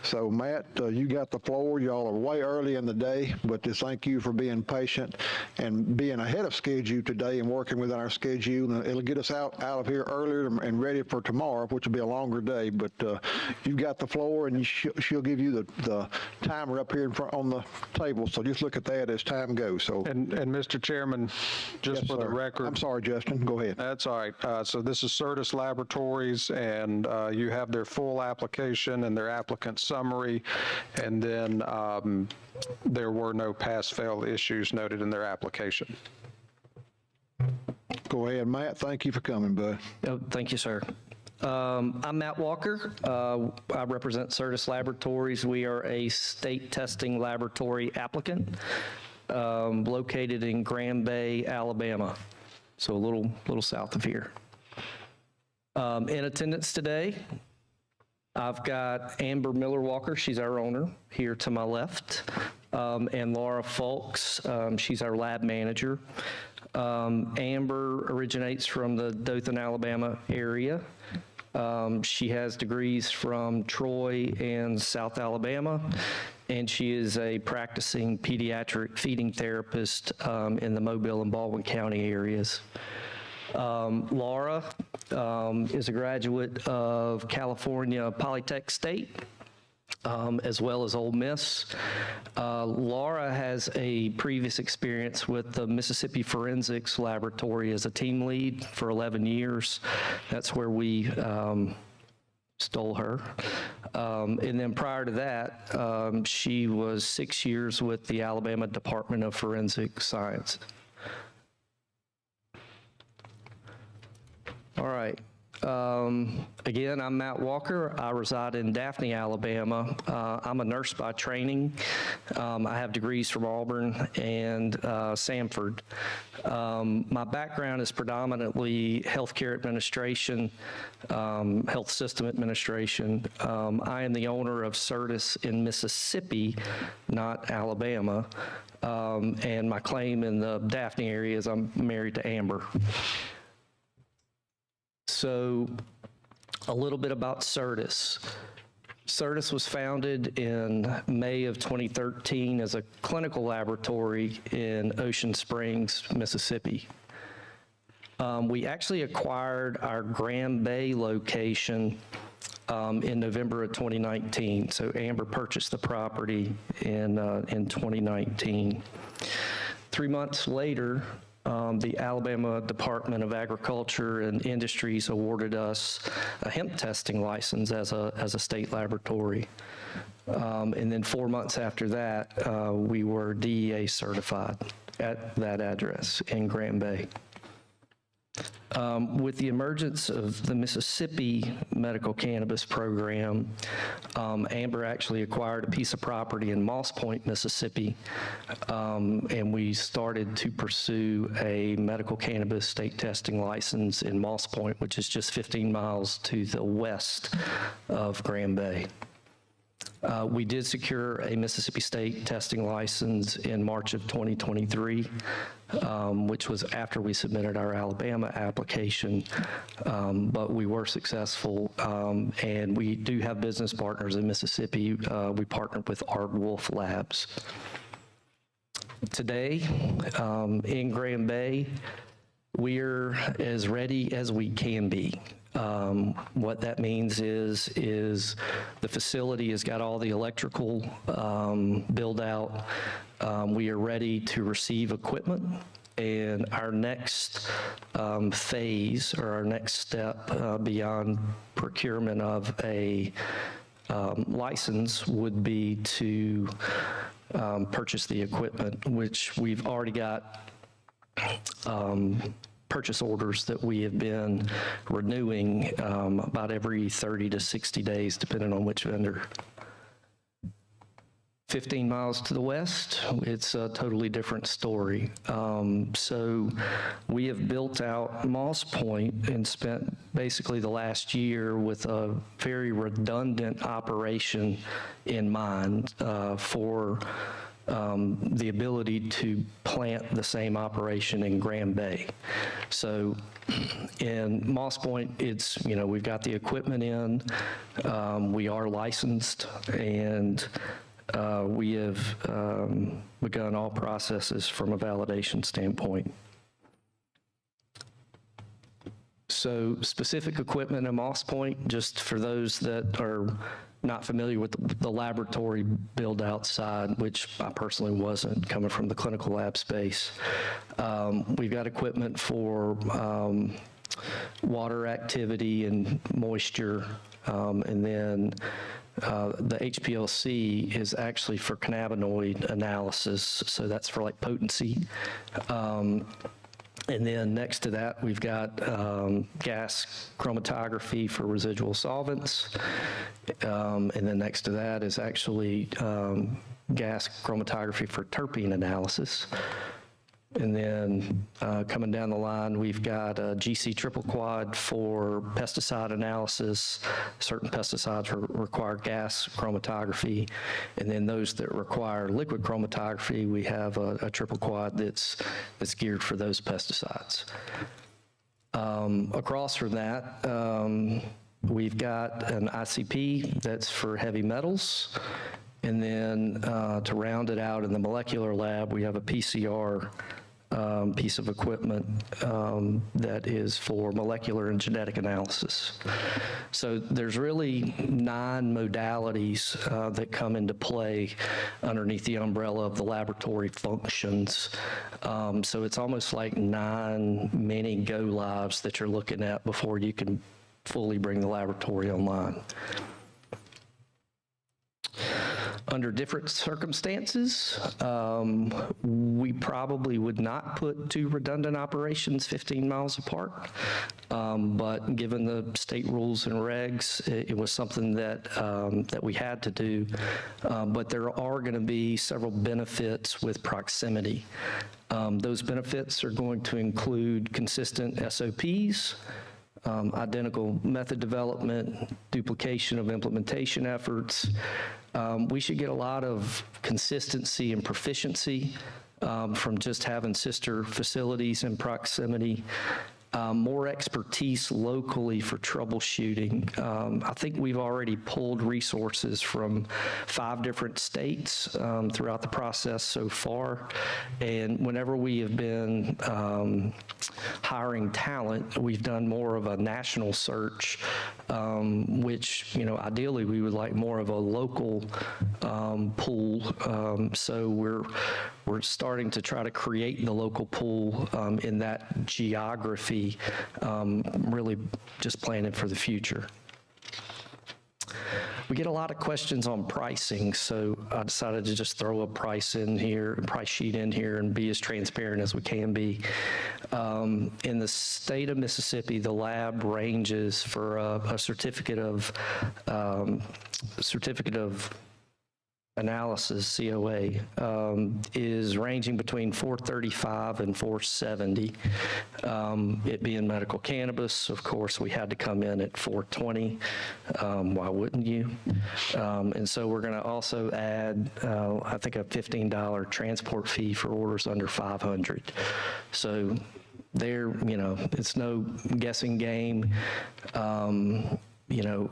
A: So Matt, you got the floor. Y'all are way early in the day, but just thank you for being patient and being ahead of schedule today and working within our schedule. And it'll get us out of here earlier and ready for tomorrow, which will be a longer day. But you've got the floor, and she'll give you the timer up here in front on the table. So just look at that as time goes. So.
G: And Mr. Chairman, just for the record.
A: I'm sorry, Justin, go ahead.
G: That's all right. So this is Certus Laboratories, and you have their full application and their applicant summary, and then there were no pass-fail issues noted in their application.
A: Go ahead, Matt. Thank you for coming, bud.
T: Thank you, sir. I'm Matt Walker. I represent Certus Laboratories. We are a state testing laboratory applicant located in Grand Bay, Alabama, so a little south of here. In attendance today, I've got Amber Miller Walker, she's our owner, here to my left, and Laura Fulks, she's our lab manager. Amber originates from the Dothan, Alabama area. She has degrees from Troy and South Alabama, and she is a practicing pediatric feeding therapist in the Mobile and Baldwin County areas. Laura is a graduate of California Polytech State, as well as Ole Miss. Laura has a previous experience with the Mississippi Forensics Laboratory as a team lead for 11 years. That's where we stole her. And then prior to that, she was 6 years with the Alabama Department of Forensic Science. All right. Again, I'm Matt Walker. I reside in Daphne, Alabama. I'm a nurse by training. I have degrees from Auburn and Samford. My background is predominantly healthcare administration, health system administration. I am the owner of Certus in Mississippi, not Alabama. And my claim in the Daphne area is I'm married to Amber. So a little bit about Certus. Certus was founded in May of 2013 as a clinical laboratory in Ocean Springs, Mississippi. We actually acquired our Grand Bay location in November of 2019. So Amber purchased the property in 2019. 3 months later, the Alabama Department of Agriculture and Industries awarded us a hemp testing license as a state laboratory. And then 4 months after that, we were DEA certified at that address in Grand Bay. With the emergence of the Mississippi medical cannabis program, Amber actually acquired a piece of property in Moss Point, Mississippi, and we started to pursue a medical cannabis state testing license in Moss Point, which is just 15 miles to the west of Grand Bay. We did secure a Mississippi State testing license in March of 2023, which was after we submitted our Alabama application, but we were successful, and we do have business partners in Mississippi. We partnered with Art Wolf Labs. Today, in Grand Bay, we're as ready as we can be. What that means is the facility has got all the electrical build out. We are ready to receive equipment And our next phase, or our next step beyond procurement of a license would be to purchase the equipment, which we've already got purchase orders that we have been renewing about every 30 to 60 days, depending on which vendor. 15 miles to the west, it's a totally different story. So we have built out Moss Point and spent basically the last year with a very redundant operation in mind for the ability to plant the same operation in Grand Bay. So in Moss Point, it's, we've got the equipment in, we are licensed, and we have begun all processes from a validation standpoint. So specific equipment in Moss Point, just for those that are not familiar with the laboratory build outside, which I personally wasn't, coming from the clinical lab space. We've got equipment for water activity and moisture, and then the HPLC is actually for cannabinoid analysis, so that's for like potency. And then next to that, we've got gas chromatography for residual solvents. And then next to that is actually gas chromatography for terpene analysis. And then coming down the line, we've got a GC triple quad for pesticide analysis. Certain pesticides require gas chromatography. And then those that require liquid chromatography, we have a triple quad that's geared for those pesticides. Across from that, we've got an ICP that's for heavy metals. And then to round it out in the molecular lab, we have a PCR piece of equipment that is for molecular and genetic analysis. So there's really 9 modalities that come into play underneath the umbrella of the laboratory functions. So it's almost like 9 mini go-lives that you're looking at before you can fully bring the laboratory online. Under different circumstances, we probably would not put 2 redundant operations 15 miles apart, but given the state rules and regs, it was something that, that we had to do, but there are going to be several benefits with proximity. Those benefits are going to include consistent SOPs, identical method development, duplication of implementation efforts. We should get a lot of consistency and proficiency from just having sister facilities in proximity. More expertise locally for troubleshooting. I think we've already pulled resources from 5 different states throughout the process so far. And whenever we have been hiring talent, we've done more of a national search, which, ideally we would like more of a local pool. So we're starting to try to create the local pool in that geography, really just planning for the future. We get a lot of questions on pricing, so I decided to just throw a price sheet in here and be as transparent as we can be. In the state of Mississippi, the lab ranges for a certificate of analysis, COA, is ranging between $435 and $470. It being medical cannabis, of course, we had to come in at $420. Why wouldn't you? And so we're going to also add, I think, a $15 transport fee for orders under 500. So there, it's no guessing game.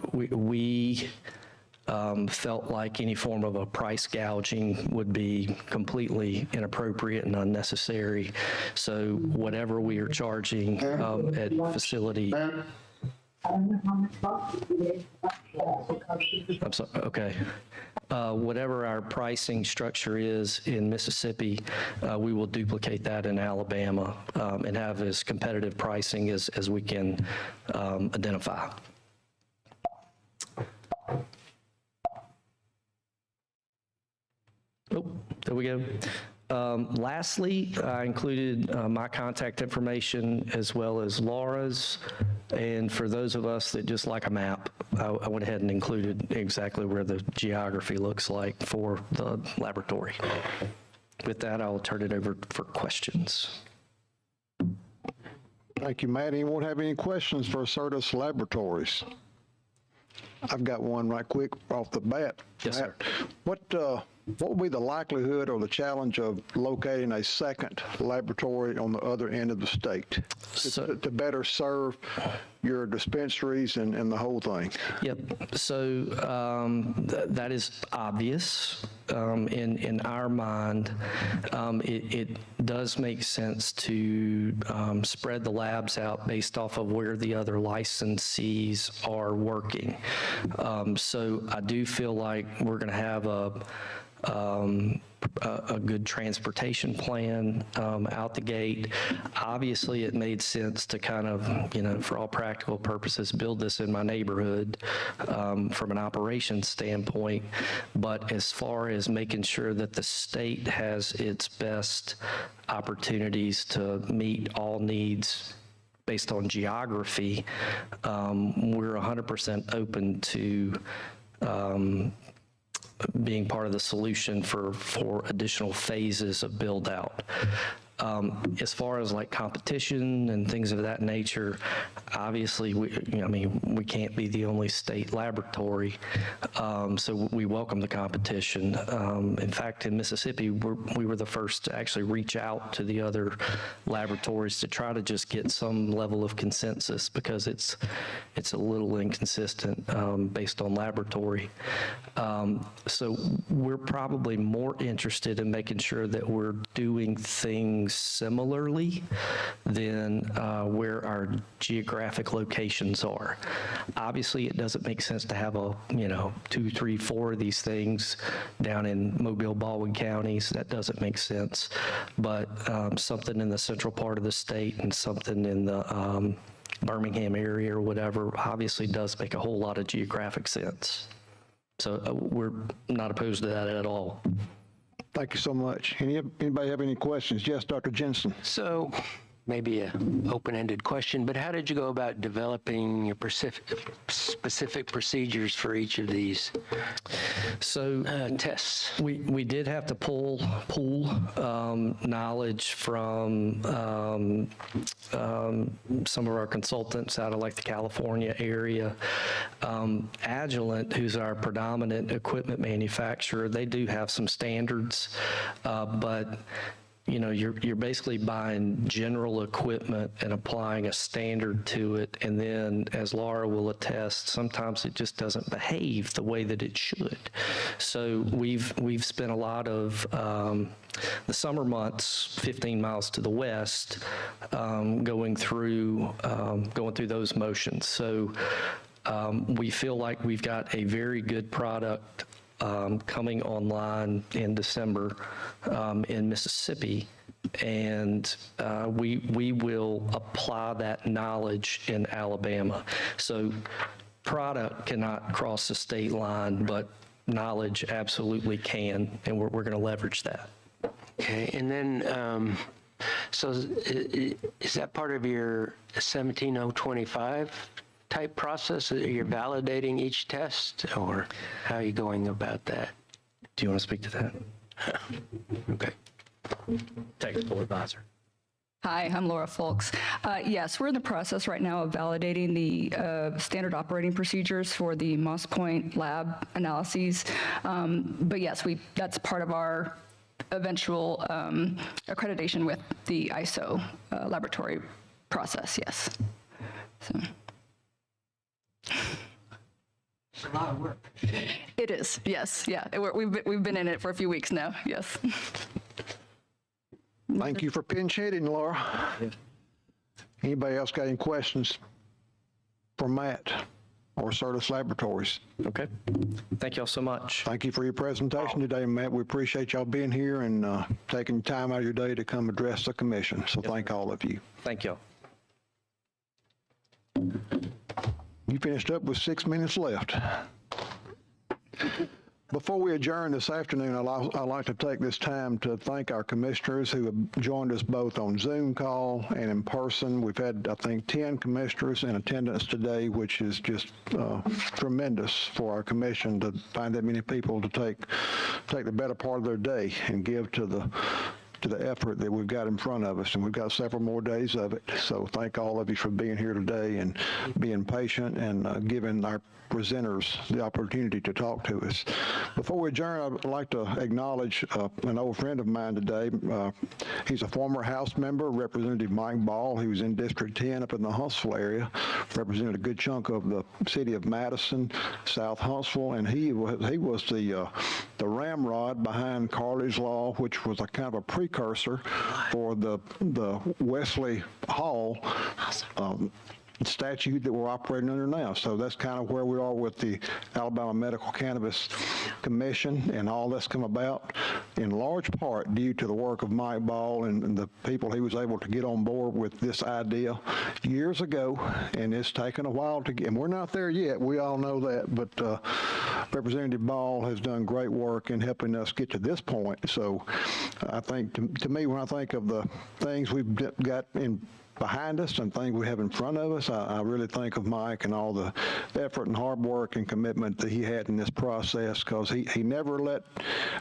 T: We felt like any form of a price gouging would be completely inappropriate and unnecessary. So whatever we are charging at facility. I'm sorry, okay. Whatever our pricing structure is in Mississippi, we will duplicate that in Alabama and have as competitive pricing as we can identify. Oh, there we go. Lastly, I included my contact information as well as Laura's. And for those of us that just like a map, I went ahead and included exactly where the geography looks like for the laboratory. With that, I'll turn it over for questions.
A: Thank you, Matt. Anyone have any questions for Certus Laboratories? I've got one right quick off the bat.
T: Yes,
A: Matt,
T: sir.
A: What would be the likelihood or the challenge of locating a second laboratory on the other end of the state to better serve your dispensaries and the whole thing?
T: Yep. So that is obvious in our mind. It does make sense to spread the labs out based off of where the other licensees are working. So I do feel like we're going to have a good transportation plan out the gate. Obviously, it made sense to kind of, for all practical purposes, build this in my neighborhood from an operations standpoint. But as far as making sure that the state has its best opportunities to meet all needs based on geography, we're 100% open to being part of the solution for additional phases of build out. As far as like competition and things of that nature, obviously we can't be the only state laboratory, so we welcome the competition. In fact, in Mississippi, we were the first to actually reach out to the other laboratories to try to just get some level of consensus, because it's a little inconsistent based on laboratory. So we're probably more interested in making sure that we're doing things similarly than where our geographic locations are. Obviously, it doesn't make sense to have 2, 3, 4 of these things down in Mobile, Baldwin counties. That doesn't make sense. But something in the central part of the state and something in the Birmingham area or whatever obviously does make a whole lot of geographic sense. So we're not opposed to that at all.
A: Thank you so much. Anybody have any questions? Yes, Dr. Jensen.
U: So maybe an open-ended question, but how did you go about developing your specific procedures for each of these tests?
T: We did have to pool knowledge from some of our consultants out of like the California area. Agilent, who's our predominant equipment manufacturer, they do have some standards, but you're basically buying general equipment and applying a standard to it, and then, as Laura will attest, sometimes it just doesn't behave the way that it should. So we've spent a lot of the summer months, 15 miles to the west, going through those motions. So we feel like we've got a very good product coming online in December in Mississippi, and we will apply that knowledge in Alabama. So product cannot cross the state line, but knowledge absolutely can, and we're going to leverage that.
U: Okay, and then so is that part of your 17025 type process? You're validating each test, or how are you going about that?
T: Do you want to speak to that?
U: Okay.
T: Technical advisor.
V: Hi, I'm Laura Folks. Yes, we're in the process right now of validating the standard operating procedures for the Moss Point lab analyses. But yes, that's part of our eventual accreditation with the ISO laboratory process, yes. So.
U: It's a lot of work.
V: It is, yes, yeah. We've been in it for a few weeks now, yes.
A: Thank you for pinch hitting, Laura. Anybody else got any questions? for Matt or Certus Laboratories.
T: Okay. Thank y'all so much.
A: Thank you for your presentation today, Matt. We appreciate y'all being here and taking time out of your day to come address the commission. So thank all of you.
T: Thank y'all.
A: You finished up with 6 minutes left. Before we adjourn this afternoon, I'd like to take this time to thank our commissioners who have joined us both on Zoom call and in person. We've had, I think, 10 commissioners in attendance today, which is just tremendous for our commission to find that many people to take the better part of their day and give to the effort that we've got in front of us, and we've got several more days of it. So thank all of you for being here today and being patient and giving our presenters the opportunity to talk to us. Before we adjourn, I'd like to acknowledge an old friend of mine today. He's a former House member, Representative Mike Ball. He was in District 10 up in the Huntsville area, represented a good chunk of the city of Madison, South Huntsville, and he was the ramrod behind Carly's Law, which was a kind of a precursor for the Wesley Hall statute that we're operating under now. So that's kind of where we are with the Alabama Medical Cannabis Commission, and all that's come about in large part due to the work of Mike Ball and the people he was able to get on board with this idea years ago, and it's taken a while to get, and we're not there yet, we all know that, but Representative Ball has done great work in helping us get to this point. So I think, to me, when I think of the things we've got behind us and things we have in front of us, I really think of Mike and all the effort and hard work and commitment that he had in this process, because he never let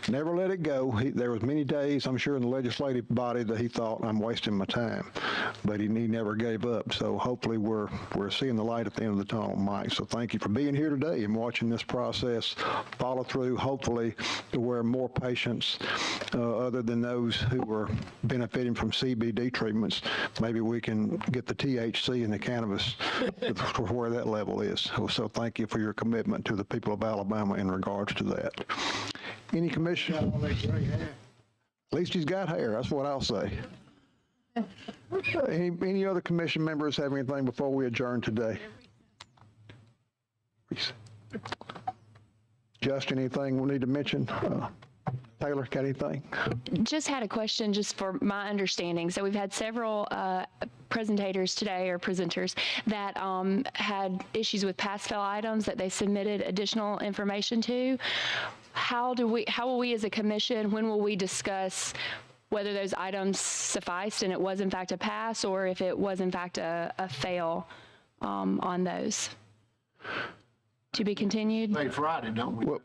A: it go. There was many days, I'm sure, in the legislative body that he thought, I'm wasting my time, but he never gave up. So hopefully we're seeing the light at the end of the tunnel, Mike. So thank you for being here today and watching this process follow through, hopefully to where more patients, other than those who are benefiting from CBD treatments, maybe we can get the THC in the cannabis to where that level is. So thank you for your commitment to the people of Alabama in regards to that. Any commission? At least he's got hair. That's what I'll say. Any other commission members have anything before we adjourn today? Justin, anything we need to mention? Taylor, got anything?
J: Just had a question just for my understanding. So we've had several presentators today, or presenters, that had issues with pass-fail items that they submitted additional information to. How will we as a commission, when will we discuss whether those items sufficed and it was in fact a pass, or if it was in fact a fail on those? To be continued?
A: Say Friday, don't we? Well,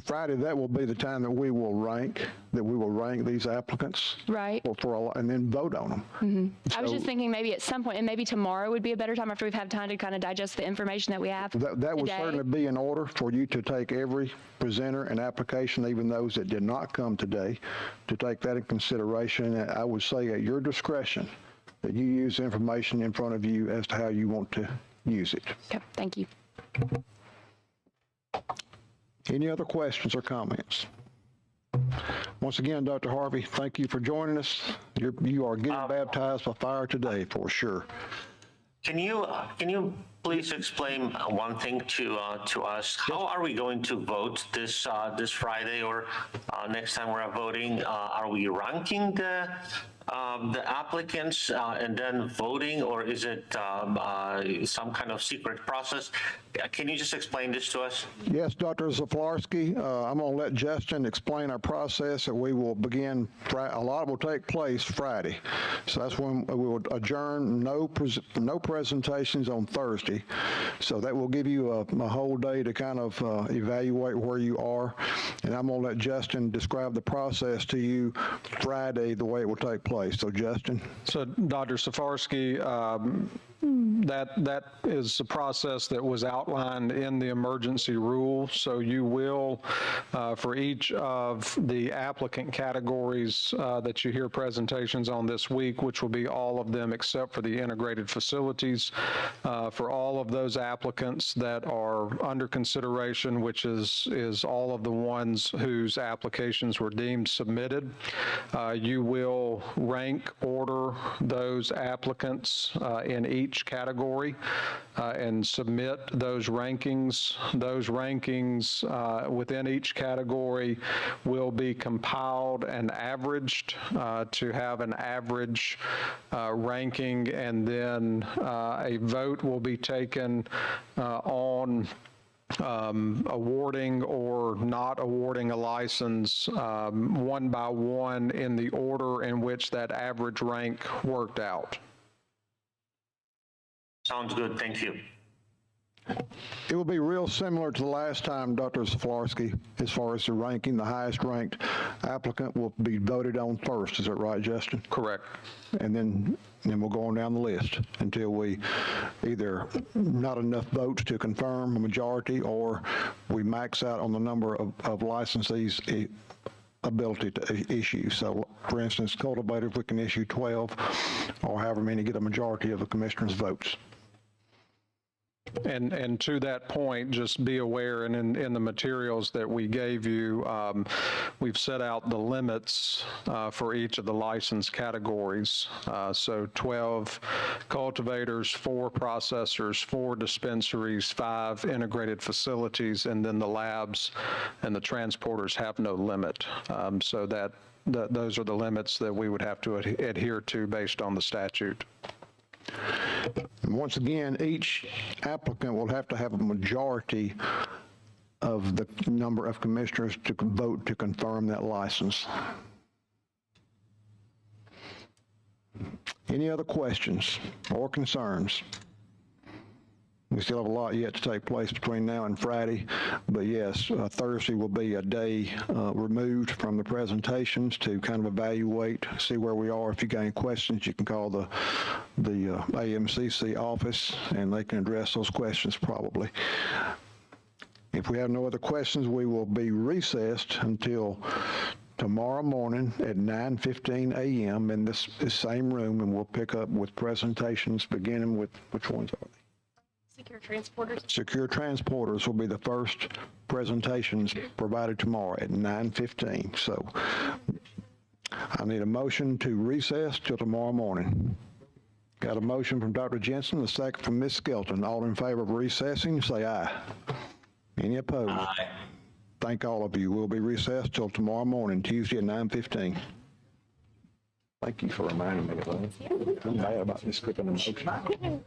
A: Friday, that will be the time that we will rank these applicants.
J: Right.
A: And then vote on them.
J: Mm-hmm. I was just thinking maybe at some point, and maybe tomorrow would be a better time after we've had time to kind of digest the information that we have.
A: That would certainly be in order for you to take every presenter and application, even those that did not come today, to take that in consideration. And I would say at your discretion that you use the information in front of you as to how you want to use it.
J: Okay, thank you.
A: Any other questions or comments? Once again, Dr. Harvey, thank you for joining us. You are getting baptized by fire today, for sure.
D: Can you please explain one thing to us? How are we going to vote this Friday or next time we're voting? Are we ranking the applicants and then voting, or is it some kind of secret process? Can you just explain this to us?
A: Yes, Dr. Zaflarski, I'm going to let Justin explain our process, and we will begin. A lot will take place Friday, so that's when we will adjourn. No presentations on Thursday, so that will give you a whole day to kind of evaluate where you are, and I'm going to let Justin describe the process to you Friday, the way it will take place. So, Justin.
G: So, Dr. Safarsky, that is a process that was outlined in the emergency rule. So you will, for each of the applicant categories that you hear presentations on this week, which will be all of them except for the integrated facilities, for all of those applicants that are under consideration, which is all of the ones whose applications were deemed submitted, you will rank order those applicants in each each category and submit those rankings. Those rankings within each category will be compiled and averaged to have an average ranking, and then a vote will be taken on awarding or not awarding a license one by one in the order in which that average rank worked out.
D: Sounds good. Thank you.
A: It will be real similar to the last time, Dr. Zaflarsky, as far as the ranking. The highest ranked applicant will be voted on first. Is that right, Justin?
G: Correct.
A: And then we'll go on down the list until we either not enough votes to confirm a majority, or we max out on the number of licensees ability to issue. So, for instance, cultivators, we can issue 12, or however many get a majority of the commissioners' votes.
G: And to that point, just be aware, and in the materials that we gave you, we've set out the limits for each of the license categories. So 12 cultivators, 4 processors, 4 dispensaries, 5 integrated facilities, and then the labs and the transporters have no limit. So those are the limits that we would have to adhere to based on the statute.
A: And once again, each applicant will have to have a majority of the number of commissioners to vote to confirm that license. Any other questions or concerns? We still have a lot yet to take place between now and Friday, but yes, Thursday will be a day removed from the presentations to kind of evaluate, see where we are. If you got any questions, you can call the AMCC office, and they can address those questions probably. If we have no other questions, we will be recessed until tomorrow morning at 9:15 a.m. in this same room, and we'll pick up with presentations beginning with, which ones are they?
B: Secure transporters.
A: Secure transporters will be the first presentations provided tomorrow at 9:15. So I need a motion to recess till tomorrow morning. Got a motion from Dr. Jensen, a second from Ms. Skelton. All in favor of recessing, say aye. Any opposed? Aye. Thank all of you. We'll be recessed till tomorrow morning, Tuesday at 9:15. Thank you for reminding me of that. I'm bad about this skipping the motion.